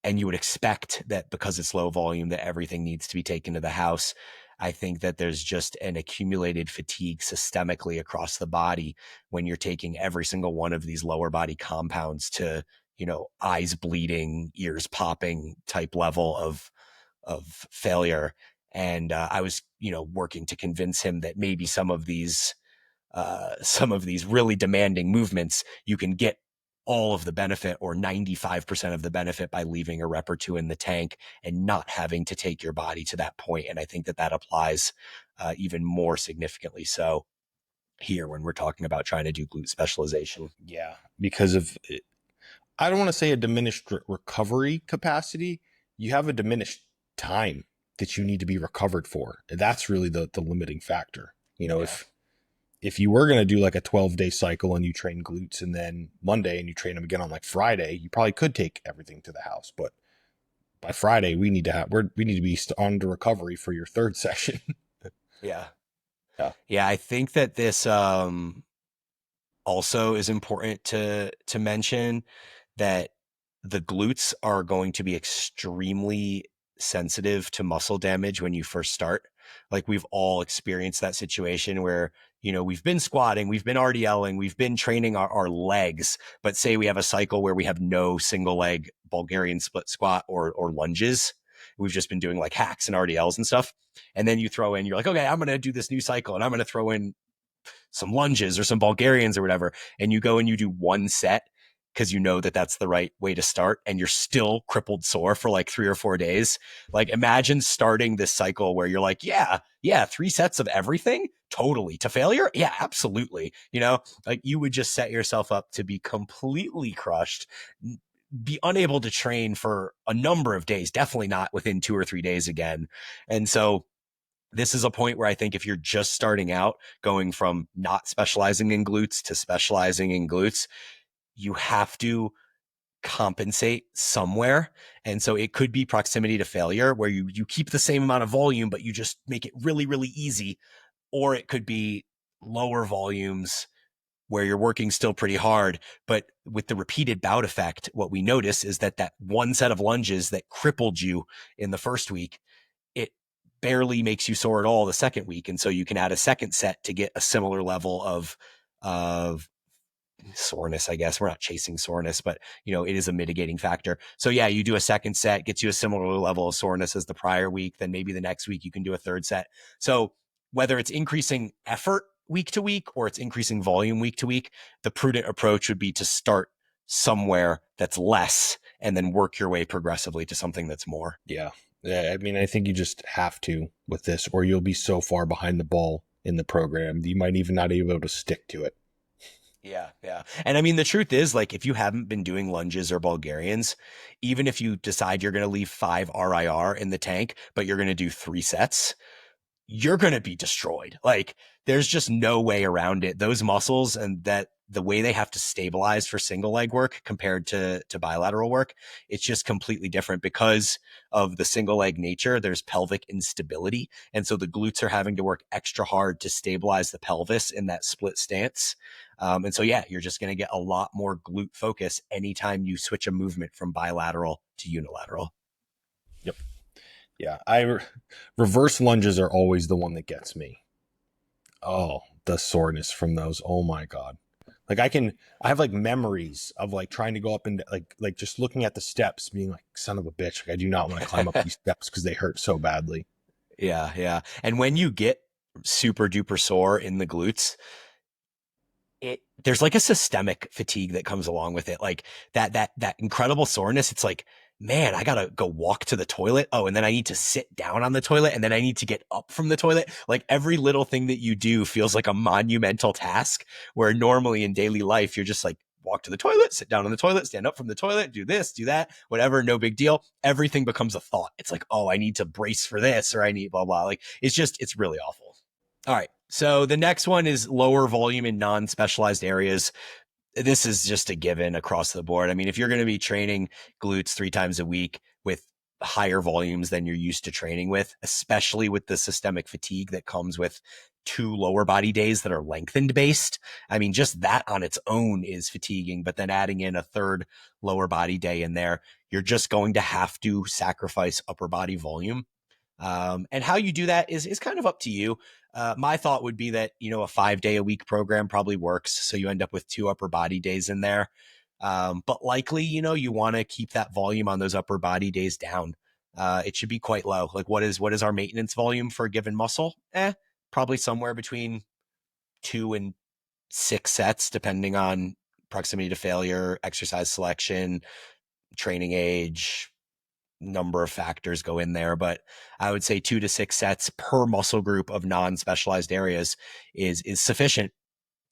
and you would expect that because it's low volume that everything needs to be taken to the house. I think that there's just an accumulated fatigue systemically across the body when you're taking every single one of these lower body compounds to, eyes bleeding, ears popping type level of failure. And I was, working to convince him that maybe some of these really demanding movements, you can get all of the benefit or 95% of the benefit by leaving a rep or two in the tank and not having to take your body to that point. And I think that that applies even more significantly so here when we're talking about trying to do glute specialization. Yeah, because of I don't want to say a diminished recovery capacity. You have a diminished time that you need to be recovered for. That's really the limiting factor. Yeah. If you were going to do like a 12-day cycle and you train glutes and then Monday and you train them again on like Friday, you probably could take everything to the house. But by Friday, we need to be on to recovery for your third session. Yeah. Yeah. Yeah. I think that this also is important to mention that the glutes are going to be extremely sensitive to muscle damage when you first start. Like we've all experienced that situation where, we've been squatting, we've been RDLing, we've been training our legs, but say we have a cycle where we have no single leg Bulgarian split squat or lunges. We've just been doing like hacks and RDLs and stuff. And then you throw in, you're like, okay, I'm going to do this new cycle and I'm going to throw in some lunges or some Bulgarians or whatever, and you go and you do one set because you know that that's the right way to start and you're still crippled sore for like 3 or 4 days. Like imagine starting this cycle where you're like, yeah, 3 sets of everything totally to failure. Yeah, absolutely. Like you would just set yourself up to be completely crushed, be unable to train for a number of days, definitely not within 2 or 3 days again. And so this is a point where I think if you're just starting out, going from not specializing in glutes to specializing in glutes, you have to compensate somewhere. And so it could be proximity to failure where you keep the same amount of volume, but you just make it really, really easy. Or it could be lower volumes where you're working still pretty hard. But with the repeated bout effect, what we notice is that that one set of lunges that crippled you in the first week, it barely makes you sore at all the second week. And so you can add a second set to get a similar level of soreness, I guess. We're not chasing soreness, but it is a mitigating factor. So yeah, you do a second set, gets you a similar level of soreness as the prior week. Then maybe the next week you can do a third set. So whether it's increasing effort week to week or it's increasing volume week to week, the prudent approach would be to start somewhere that's less and then work your way progressively to something that's more. Yeah. I mean, I think you just have to with this, or you'll be so far behind the ball in the program that you might even not be able to stick to it. Yeah, yeah. And I mean, the truth is, like, if you haven't been doing lunges or Bulgarians, even if you decide you're going to leave 5 RIR in the tank, but you're going to do 3 sets, you're going to be destroyed. Like, there's just no way around it. Those muscles and that the way they have to stabilize for single leg work compared to bilateral work, it's just completely different because of the single leg nature. There's pelvic instability. And so the glutes are having to work extra hard to stabilize the pelvis in that split stance. And so, yeah, you're just going to get a lot more glute focus anytime you switch a movement from bilateral to unilateral. Yep. Yeah. Reverse lunges are always the one that gets me. Oh, the soreness from those. Oh my God. Like I have like memories of like trying to go up and like just looking at the steps being like, son of a bitch. Like I do not want to climb up these steps because they hurt so badly. Yeah, yeah. And when you get super duper sore in the glutes, there's like a systemic fatigue that comes along with it. Like that incredible soreness. It's like, man, I gotta go walk to the toilet. Oh, and then I need to sit down on the toilet, and then I need to get up from the toilet. Like every little thing that you do feels like a monumental task, where normally in daily life you're just like, walk to the toilet, sit down on the toilet, stand up from the toilet, do this, do that, whatever, no big deal. Everything becomes a thought. It's like, oh, I need to brace for this, or I need blah blah. Like it's really awful. All right. So the next one is lower volume in non-specialized areas. This is just a given across the board. I mean, if you're going to be training glutes 3 times a week with higher volumes than you're used to training with, especially with the systemic fatigue that comes with 2 lower body days that are lengthened based. I mean, just that on its own is fatiguing, but then adding in a third lower body day in there, you're just going to have to sacrifice upper body volume. And how you do that is kind of up to you. My thought would be that, a 5-day-a-week program probably works. So you end up with 2 upper body days in there. But likely, you want to keep that volume on those upper body days down. It should be quite low. Like what is our maintenance volume for a given muscle? Probably somewhere between 2 and 6 sets, depending on proximity to failure, exercise selection, training age, number of factors go in there, but I would say 2 to 6 sets per muscle group of non-specialized areas is sufficient.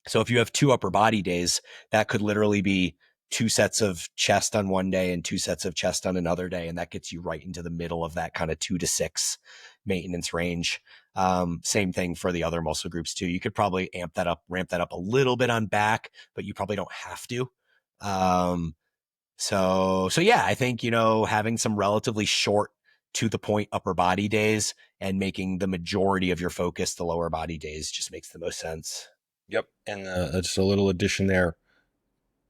So if you have 2 upper body days, that could literally be 2 sets of chest on one day and 2 sets of chest on another day, and that gets you right into the middle of that kind of 2 to 6 maintenance range. Same thing for the other muscle groups too. You could probably ramp that up a little bit on back, but you probably don't have to. So yeah, I think, having some relatively short to the point upper body days and making the majority of your focus the lower body days just makes the most sense. Yep. And just a little addition there,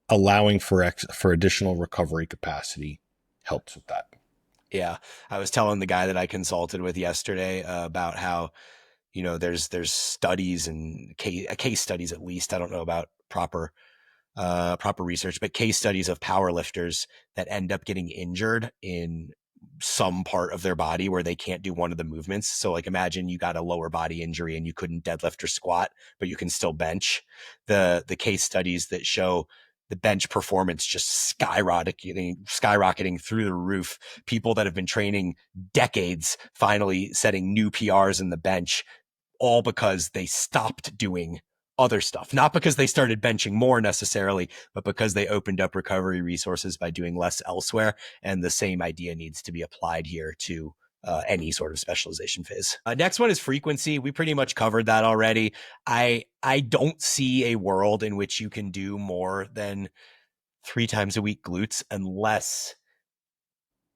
allowing for additional recovery capacity helps with that. Yeah. I was telling the guy that I consulted with yesterday about how, there's studies and case studies, at least. I don't know about proper research, but case studies of power lifters that end up getting injured in some part of their body where they can't do one of the movements. So like imagine you got a lower body injury and you couldn't deadlift or squat, but you can still bench. The case studies that show the bench performance just skyrocketing through the roof. People that have been training decades finally setting new PRs in the bench, all because they stopped doing other stuff, not because they started benching more necessarily, but because they opened up recovery resources by doing less elsewhere. And the same idea needs to be applied here to any sort of specialization phase. Next one is frequency. We pretty much covered that already. I don't see a world in which you can do more than 3 times a week glutes unless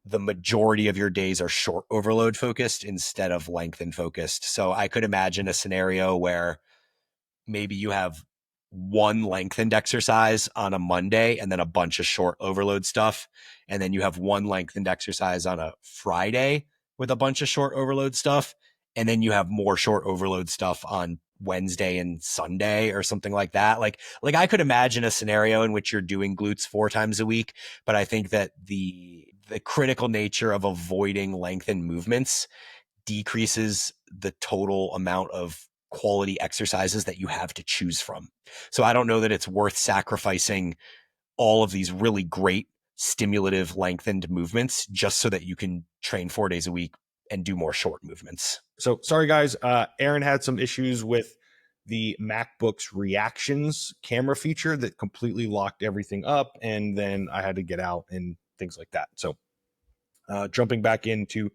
the majority of your days are short overload focused instead of lengthened focused. So I could imagine a scenario where maybe you have one lengthened exercise on a Monday and then a bunch of short overload stuff. And then you have one lengthened exercise on a Friday with a bunch of short overload stuff. And then you have more short overload stuff on Wednesday and Sunday or something like that. Like I could imagine a scenario in which you're doing glutes 4 times a week, but I think that the critical nature of avoiding lengthened movements decreases the total amount of quality exercises that you have to choose from. So I don't know that it's worth sacrificing all of these really great stimulative lengthened movements just so that you can train 4 days a week and do more short movements. So sorry guys, Aaron had some issues with the MacBook's reactions camera feature that completely locked everything up, and then I had to get out and things like that. So jumping back into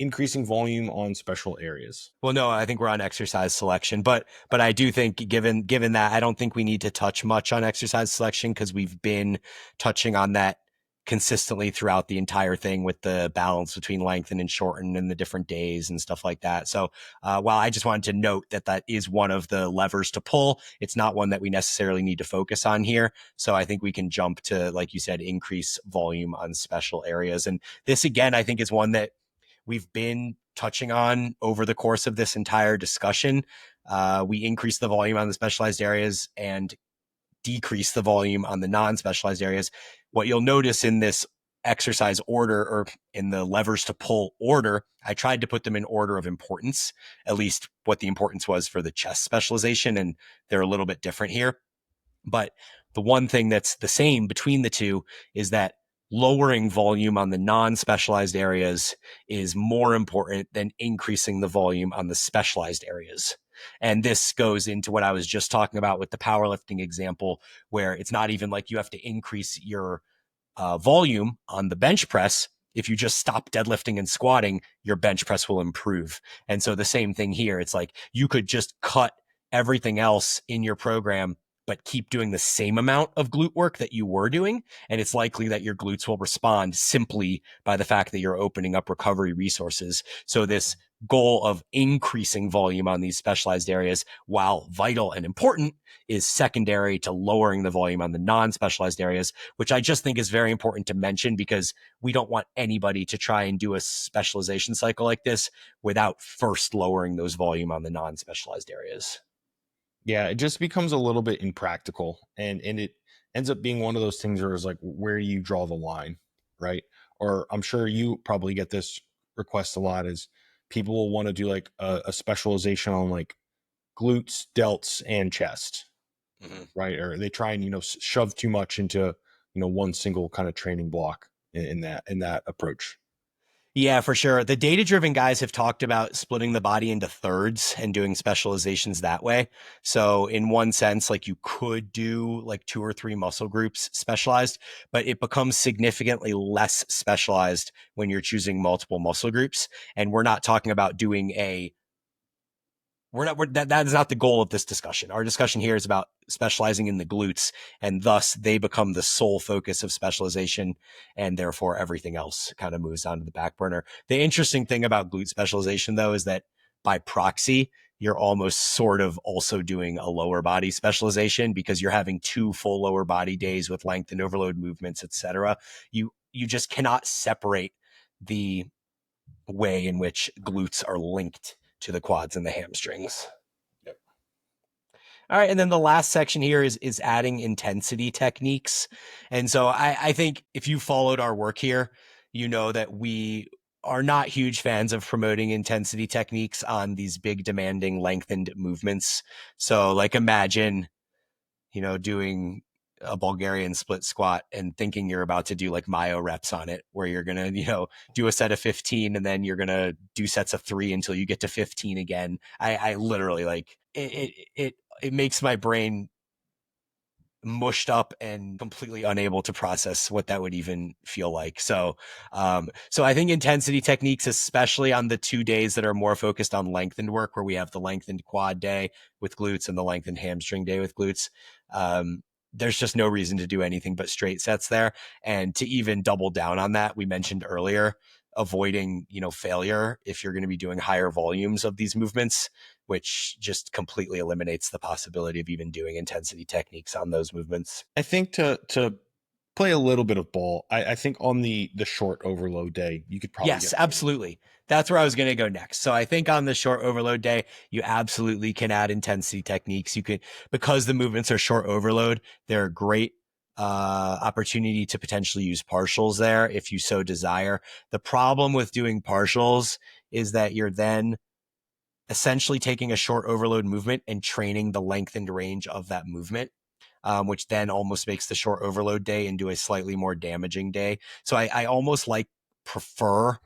increasing volume on special areas. Well, no, I think we're on exercise selection, but I do think given that, I don't think we need to touch much on exercise selection because we've been touching on that consistently throughout the entire thing with the balance between lengthen and shorten and the different days and stuff like that. So while I just wanted to note that that is one of the levers to pull, it's not one that we necessarily need to focus on here. So I think we can jump to, like you said, increase volume on special areas. And this, again, I think is one that we've been touching on over the course of this entire discussion. We increase the volume on the specialized areas and decrease the volume on the non-specialized areas. What you'll notice in this exercise order, or in the levers to pull order, I tried to put them in order of importance, at least what the importance was for the chest specialization, and they're a little bit different here. But the one thing that's the same between the two is that lowering volume on the non-specialized areas is more important than increasing the volume on the specialized areas. And this goes into what I was just talking about with the powerlifting example, where it's not even like you have to increase your volume on the bench press. If you just stop deadlifting and squatting, your bench press will improve. And so the same thing here. It's like you could just cut everything else in your program, but keep doing the same amount of glute work that you were doing. And it's likely that your glutes will respond simply by the fact that you're opening up recovery resources. So this goal of increasing volume on these specialized areas, while vital and important, is secondary to lowering the volume on the non-specialized areas, which I just think is very important to mention because we don't want anybody to try and do a specialization cycle like this without first lowering those volume on the non-specialized areas. Yeah, it just becomes a little bit impractical, and it ends up being one of those things where it's like, where do you draw the line, right? Or I'm sure you probably get this request a lot, is people will want to do like a specialization on like glutes, delts, and chest, Mm-hmm. right? Or they try and shove too much into one single kind of training block in that approach. Yeah, for sure. The data-driven guys have talked about splitting the body into thirds and doing specializations that way. So in one sense, like you could do like 2 or 3 muscle groups specialized, but it becomes significantly less specialized when you're choosing multiple muscle groups. And we're not talking about doing that is not the goal of this discussion. Our discussion here is about specializing in the glutes, and thus they become the sole focus of specialization, and therefore everything else kind of moves on to the back burner. The interesting thing about glute specialization, though, is that by proxy, you're almost sort of also doing a lower body specialization because you're having 2 full lower body days with length and overload movements, etc. You just cannot separate the way in which glutes are linked to the quads and the hamstrings. Yep. All right. And then the last section here is adding intensity techniques. And so I think if you followed our work here, you know that we are not huge fans of promoting intensity techniques on these big demanding lengthened movements. So like imagine, doing a Bulgarian split squat and thinking you're about to do like myo reps on it, where you're going to, do a set of 15 and then you're going to do sets of 3 until you get to 15 again. I literally like it makes my brain mushed up and completely unable to process what that would even feel like. So I think intensity techniques, especially on the 2 days that are more focused on lengthened work, where we have the lengthened quad day with glutes and the lengthened hamstring day with glutes, there's just no reason to do anything but straight sets there. And to even double down on that, we mentioned earlier, avoiding, failure if you're going to be doing higher volumes of these movements, which just completely eliminates the possibility of even doing intensity techniques on those movements. I think to play a little bit of ball, I think on the short overload day, you could probably Yes, get away with. absolutely. That's where I was going to go next. So I think on the short overload day, you absolutely can add intensity techniques. You can, because the movements are short overload, they're a great opportunity to potentially use partials there if you so desire. The problem with doing partials is that you're then essentially taking a short overload movement and training the lengthened range of that movement. Which then almost makes the short overload day into a slightly more damaging day. So I almost prefer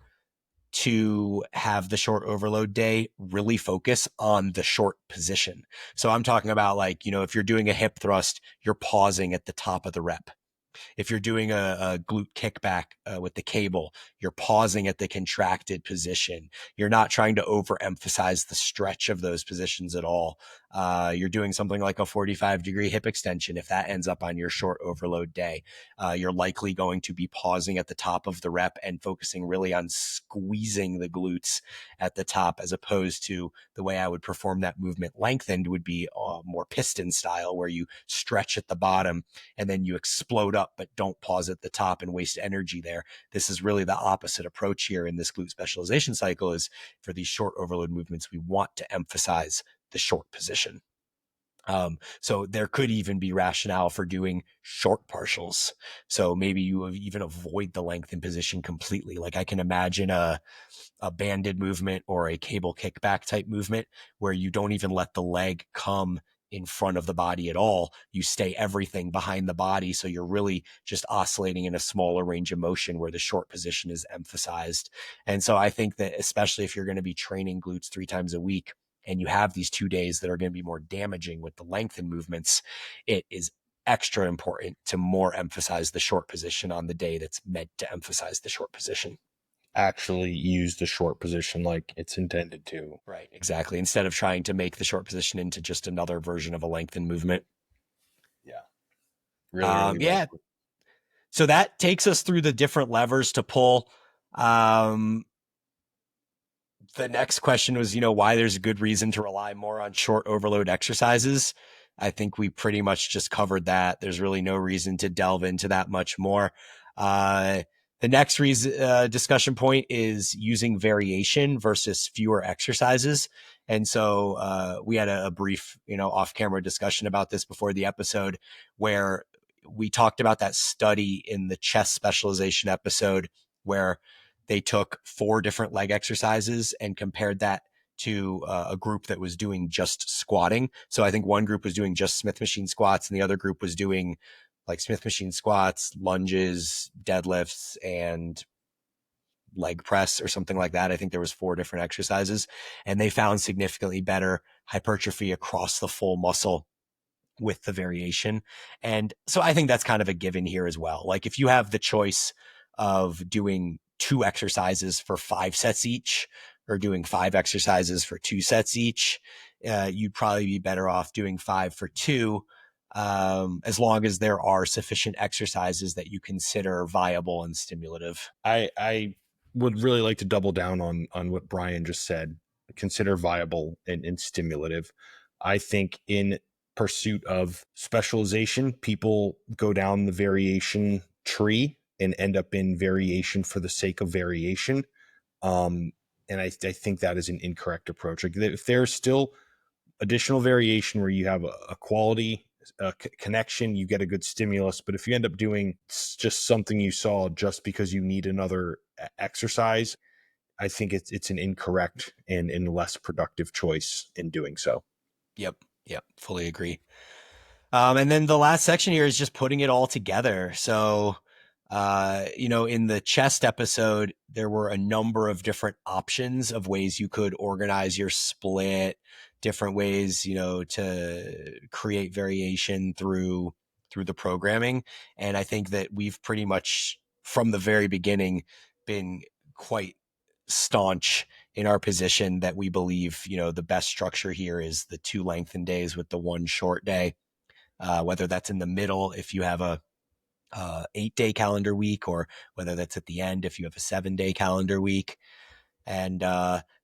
to have the short overload day really focus on the short position. So I'm talking about, like, if you're doing a hip thrust, you're pausing at the top of the rep. If you're doing a glute kickback with the cable, you're pausing at the contracted position. You're not trying to overemphasize the stretch of those positions at all. You're doing something like a 45-degree hip extension. If that ends up on your short overload day, you're likely going to be pausing at the top of the rep and focusing really on squeezing the glutes at the top, as opposed to the way I would perform that movement lengthened would be more piston style, where you stretch at the bottom and then you explode up, but don't pause at the top and waste energy there. This is really the opposite approach here in this glute specialization cycle. Is for these short overload movements, we want to emphasize the short position. So there could even be rationale for doing short partials. So maybe you even avoid the lengthened position completely. Like, I can imagine a banded movement or a cable kickback type movement where you don't even let the leg come in front of the body at all. You stay everything behind the body. So you're really just oscillating in a smaller range of motion where the short position is emphasized. And so I think that, especially if you're going to be training glutes 3 times a week and you have these 2 days that are going to be more damaging with the lengthened movements, it is extra important to more emphasize the short position on the day that's meant to emphasize the short position. Actually use the short position like it's intended to. Right, exactly. Instead of trying to make the short position into just another version of a lengthened movement. Yeah. Really well Yeah. put. So that takes us through the different levers to pull. Um, the next question was, why there's a good reason to rely more on short overload exercises. I think we pretty much just covered that. There's really no reason to delve into that much more. The next discussion point is using variation versus fewer exercises. And so we had a brief, off-camera discussion about this before the episode, where we talked about that study in the chest specialization episode where they took 4 different leg exercises and compared that to a group that was doing just squatting. So I think one group was doing just Smith machine squats and the other group was doing like Smith machine squats, lunges, deadlifts, and leg press or something like that. I think there was 4 different exercises, and they found significantly better hypertrophy across the full muscle with the variation. And so I think that's kind of a given here as well. Like, if you have the choice of doing 2 exercises for 5 sets each or doing 5 exercises for 2 sets each, you'd probably be better off doing 5 for 2, as long as there are sufficient exercises that you consider viable and stimulative. I would really like to double down on what Bryan just said. Consider viable and stimulative. I think in pursuit of specialization, people go down the variation tree and end up in variation for the sake of variation. Um, and I think that is an incorrect approach. Like, if there's still additional variation where you have a quality connection, you get a good stimulus. But if you end up doing just something you saw just because you need another exercise, I think it's an incorrect and less productive choice in doing so. Yep. Yep. Fully agree. And then the last section here is just putting it all together. So, in the chest episode, there were a number of different options of ways you could organize your split, different ways, to create variation through the programming. And I think that we've pretty much from the very beginning been quite staunch in our position that we believe, the best structure here is the 2 lengthened days with the 1 short day. Whether that's in the middle, if you have a 8-day calendar week, or whether that's at the end if you have a 7-day calendar week. And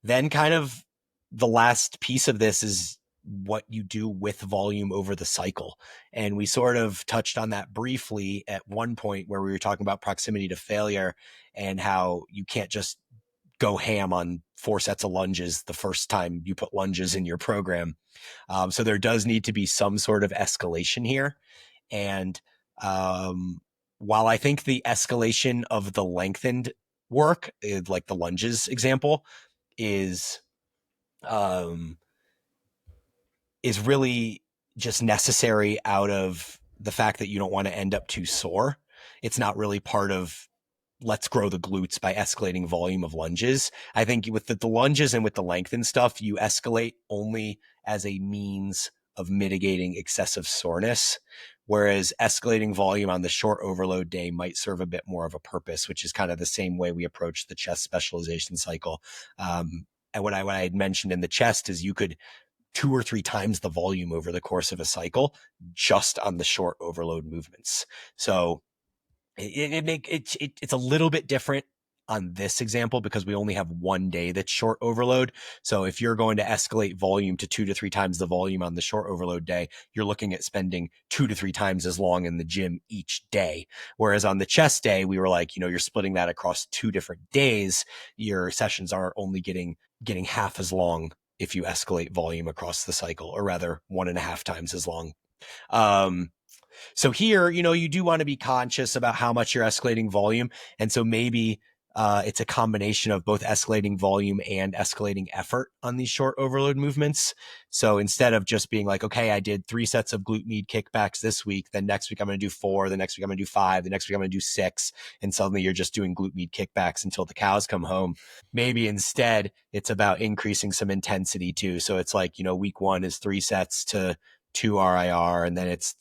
then kind of the last piece of this is what you do with volume over the cycle. And we sort of touched on that briefly at one point where we were talking about proximity to failure and how you can't just go ham on 4 sets of lunges the first time you put lunges in your program. So there does need to be some sort of escalation here. And while I think the escalation of the lengthened work, like the lunges example, is um, is really just necessary out of the fact that you don't want to end up too sore. It's not really part of let's grow the glutes by escalating volume of lunges. I think with the lunges and with the lengthen stuff, you escalate only as a means of mitigating excessive soreness, whereas escalating volume on the short overload day might serve a bit more of a purpose, which is kind of the same way we approach the chest specialization cycle. And what I had mentioned in the chest is you could 2 or 3 times the volume over the course of a cycle just on the short overload movements. So it's a little bit different on this example because we only have one day that's short overload. So if you're going to escalate volume to 2 to 3 times the volume on the short overload day, you're looking at spending 2 to 3 times as long in the gym each day. Whereas on the chest day, we were like, you're splitting that across 2 different days. Your sessions are only getting half as long if you escalate volume across the cycle, or rather 1.5 times as long. So here, you do want to be conscious about how much you're escalating volume. And so maybe it's a combination of both escalating volume and escalating effort on these short overload movements. So instead of just being like, okay, I did 3 sets of glute med kickbacks this week, then next week I'm going to do 4, the next week I'm going to do 5, the next week I'm going to do 6. And suddenly you're just doing glute med kickbacks until the cows come home. Maybe instead it's about increasing some intensity too. So it's like, week 1 is 3 sets to 2 RIR, and then it's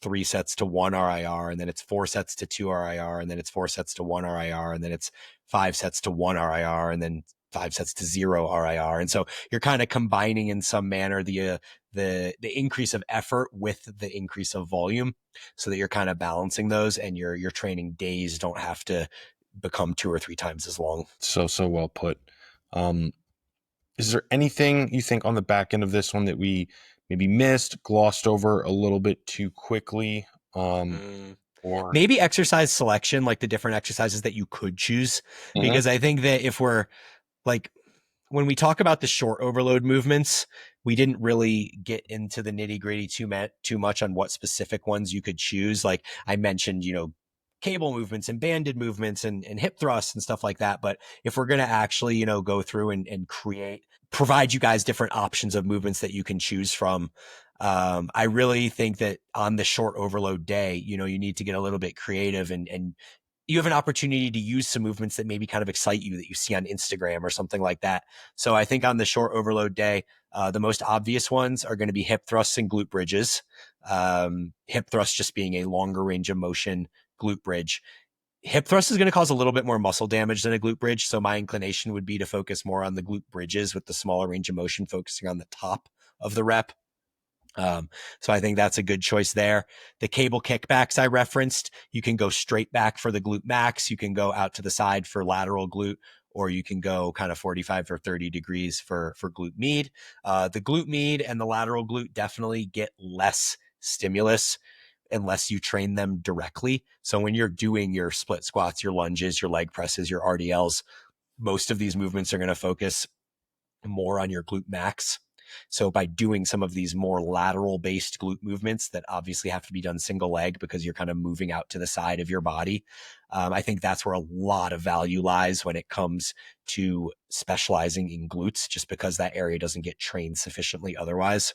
3 sets to 1 RIR, and then it's 4 sets to 2 RIR, and then it's 4 sets to 1 RIR, and then it's 5 sets to 1 RIR, and then 5 sets to 0 RIR. And so you're kind of combining in some manner the increase of effort with the increase of volume, so that you're kind of balancing those, and your training days don't have to become 2 or 3 times as long. So well put. Is there anything you think on the back end of this one that we maybe missed, glossed over a little bit too quickly? Or Maybe exercise selection, like the different exercises that you could choose, Mhm. because I think that if we're like, when we talk about the short overload movements, we didn't really get into the nitty gritty too much on what specific ones you could choose. Like I mentioned, cable movements and banded movements and hip thrusts and stuff like that. But if we're going to actually, go through and provide you guys different options of movements that you can choose from, I really think that on the short overload day, you need to get a little bit creative, and you have an opportunity to use some movements that maybe kind of excite you that you see on Instagram or something like that. So I think on the short overload day, the most obvious ones are going to be hip thrusts and glute bridges. Hip thrust just being a longer range of motion glute bridge. Hip thrust is going to cause a little bit more muscle damage than a glute bridge. So my inclination would be to focus more on the glute bridges with the smaller range of motion, focusing on the top of the rep. So I think that's a good choice there. The cable kickbacks I referenced, you can go straight back for the glute max. You can go out to the side for lateral glute, or you can go kind of 45 or 30 degrees for glute med. The glute med and the lateral glute definitely get less stimulus unless you train them directly. So when you're doing your split squats, your lunges, your leg presses, your RDLs, most of these movements are going to focus more on your glute max. So by doing some of these more lateral based glute movements that obviously have to be done single leg because you're kind of moving out to the side of your body, I think that's where a lot of value lies when it comes to specializing in glutes, just because that area doesn't get trained sufficiently otherwise.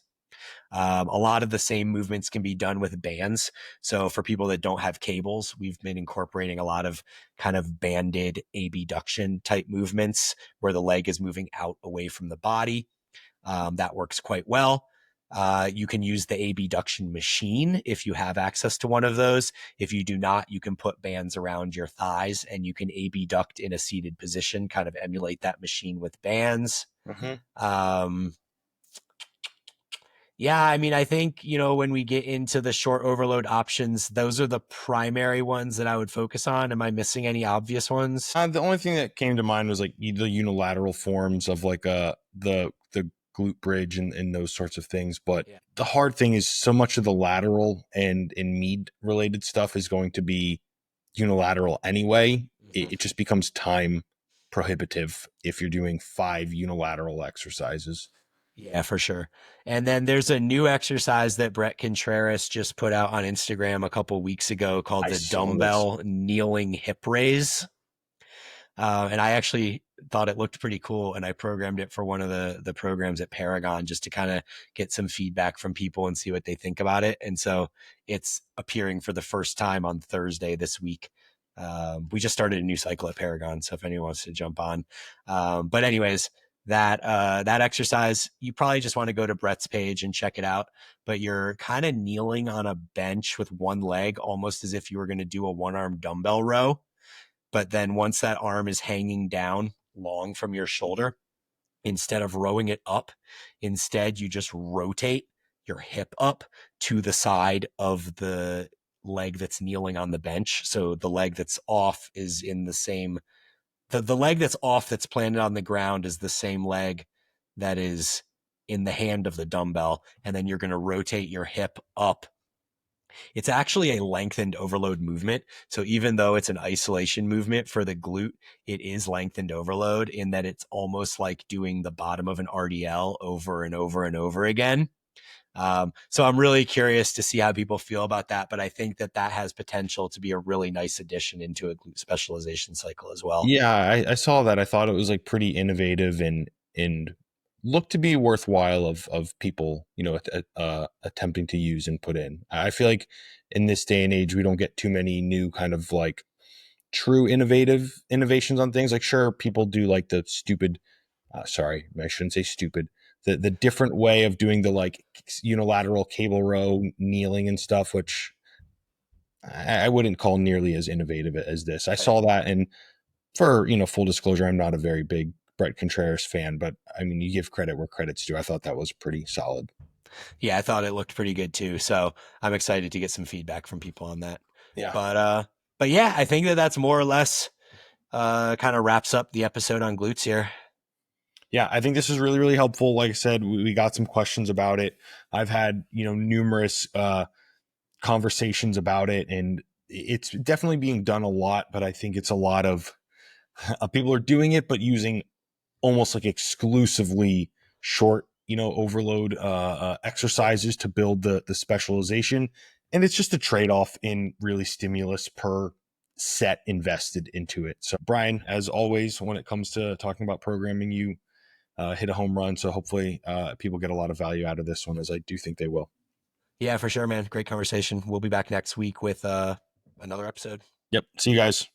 A lot of the same movements can be done with bands. So for people that don't have cables, we've been incorporating a lot of kind of banded abduction type movements where the leg is moving out away from the body. That works quite well. You can use the abduction machine if you have access to one of those. If you do not, you can put bands around your thighs and you can abduct in a seated position, kind of emulate that machine with bands. Mhm. Um, Yeah, I mean, I think, when we get into the short overload options, those are the primary ones that I would focus on. Am I missing any obvious ones? The only thing that came to mind was like the unilateral forms of like the glute bridge and those sorts of things. But Yeah. the hard thing is so much of the lateral and mead related stuff is going to be unilateral anyway. It just becomes time prohibitive if you're doing 5 unilateral exercises. Yeah, for sure. And then there's a new exercise that Brett Contreras just put out on Instagram a couple weeks ago called I the saw this. dumbbell kneeling hip raise. And I actually thought it looked pretty cool, and I programmed it for one of the programs at Paragon just to kind of get some feedback from people and see what they think about it. And so it's appearing for the first time on Thursday this week. We just started a new cycle at Paragon, so if anyone wants to jump on, but anyways, that exercise, you probably just want to go to Brett's page and check it out. But you're kind of kneeling on a bench with one leg, almost as if you were going to do a one-arm dumbbell row. But then once that arm is hanging down long from your shoulder, instead of rowing it up, instead you just rotate your hip up to the side of the leg that's kneeling on the bench. So the leg that's off is in the same, the leg that's off that's planted on the ground is the same leg that is in the hand of the dumbbell. And then you're going to rotate your hip up. It's actually a lengthened overload movement. So even though it's an isolation movement for the glute, it is lengthened overload in that it's almost like doing the bottom of an RDL over and over and over again. So I'm really curious to see how people feel about that. But I think that has potential to be a really nice addition into a glute specialization cycle as well. Yeah, I saw that. I thought it was like pretty innovative and looked to be worthwhile of people, attempting to use and put in. I feel like in this day and age, we don't get too many new kind of like true innovations on things. Like, sure, people do like the stupid. Sorry, I shouldn't say stupid. The different way of doing the like unilateral cable row kneeling and stuff, which I wouldn't call nearly as innovative as this. I Right. saw that, and for full disclosure, I'm not a very big Brett Contreras fan, but I mean, you give credit where credit's due. I thought that was pretty solid. Yeah, I thought it looked pretty good too. So I'm excited to get some feedback from people on that. Yeah. But yeah, I think that's more or less kind of wraps up the episode on glutes here. Yeah, I think this is really, really helpful. Like I said, we got some questions about it. I've had, numerous conversations about it, and it's definitely being done a lot, but I think it's a lot of people are doing it, but using almost like exclusively short, overload exercises to build the specialization. And it's just a trade off in really stimulus per set invested into it. So, Bryan, as always, when it comes to talking about programming, you hit a home run. So, hopefully, people get a lot of value out of this one, as I do think they will. Yeah, for sure, man. Great conversation. We'll be back next week with another episode. Yep. See you guys.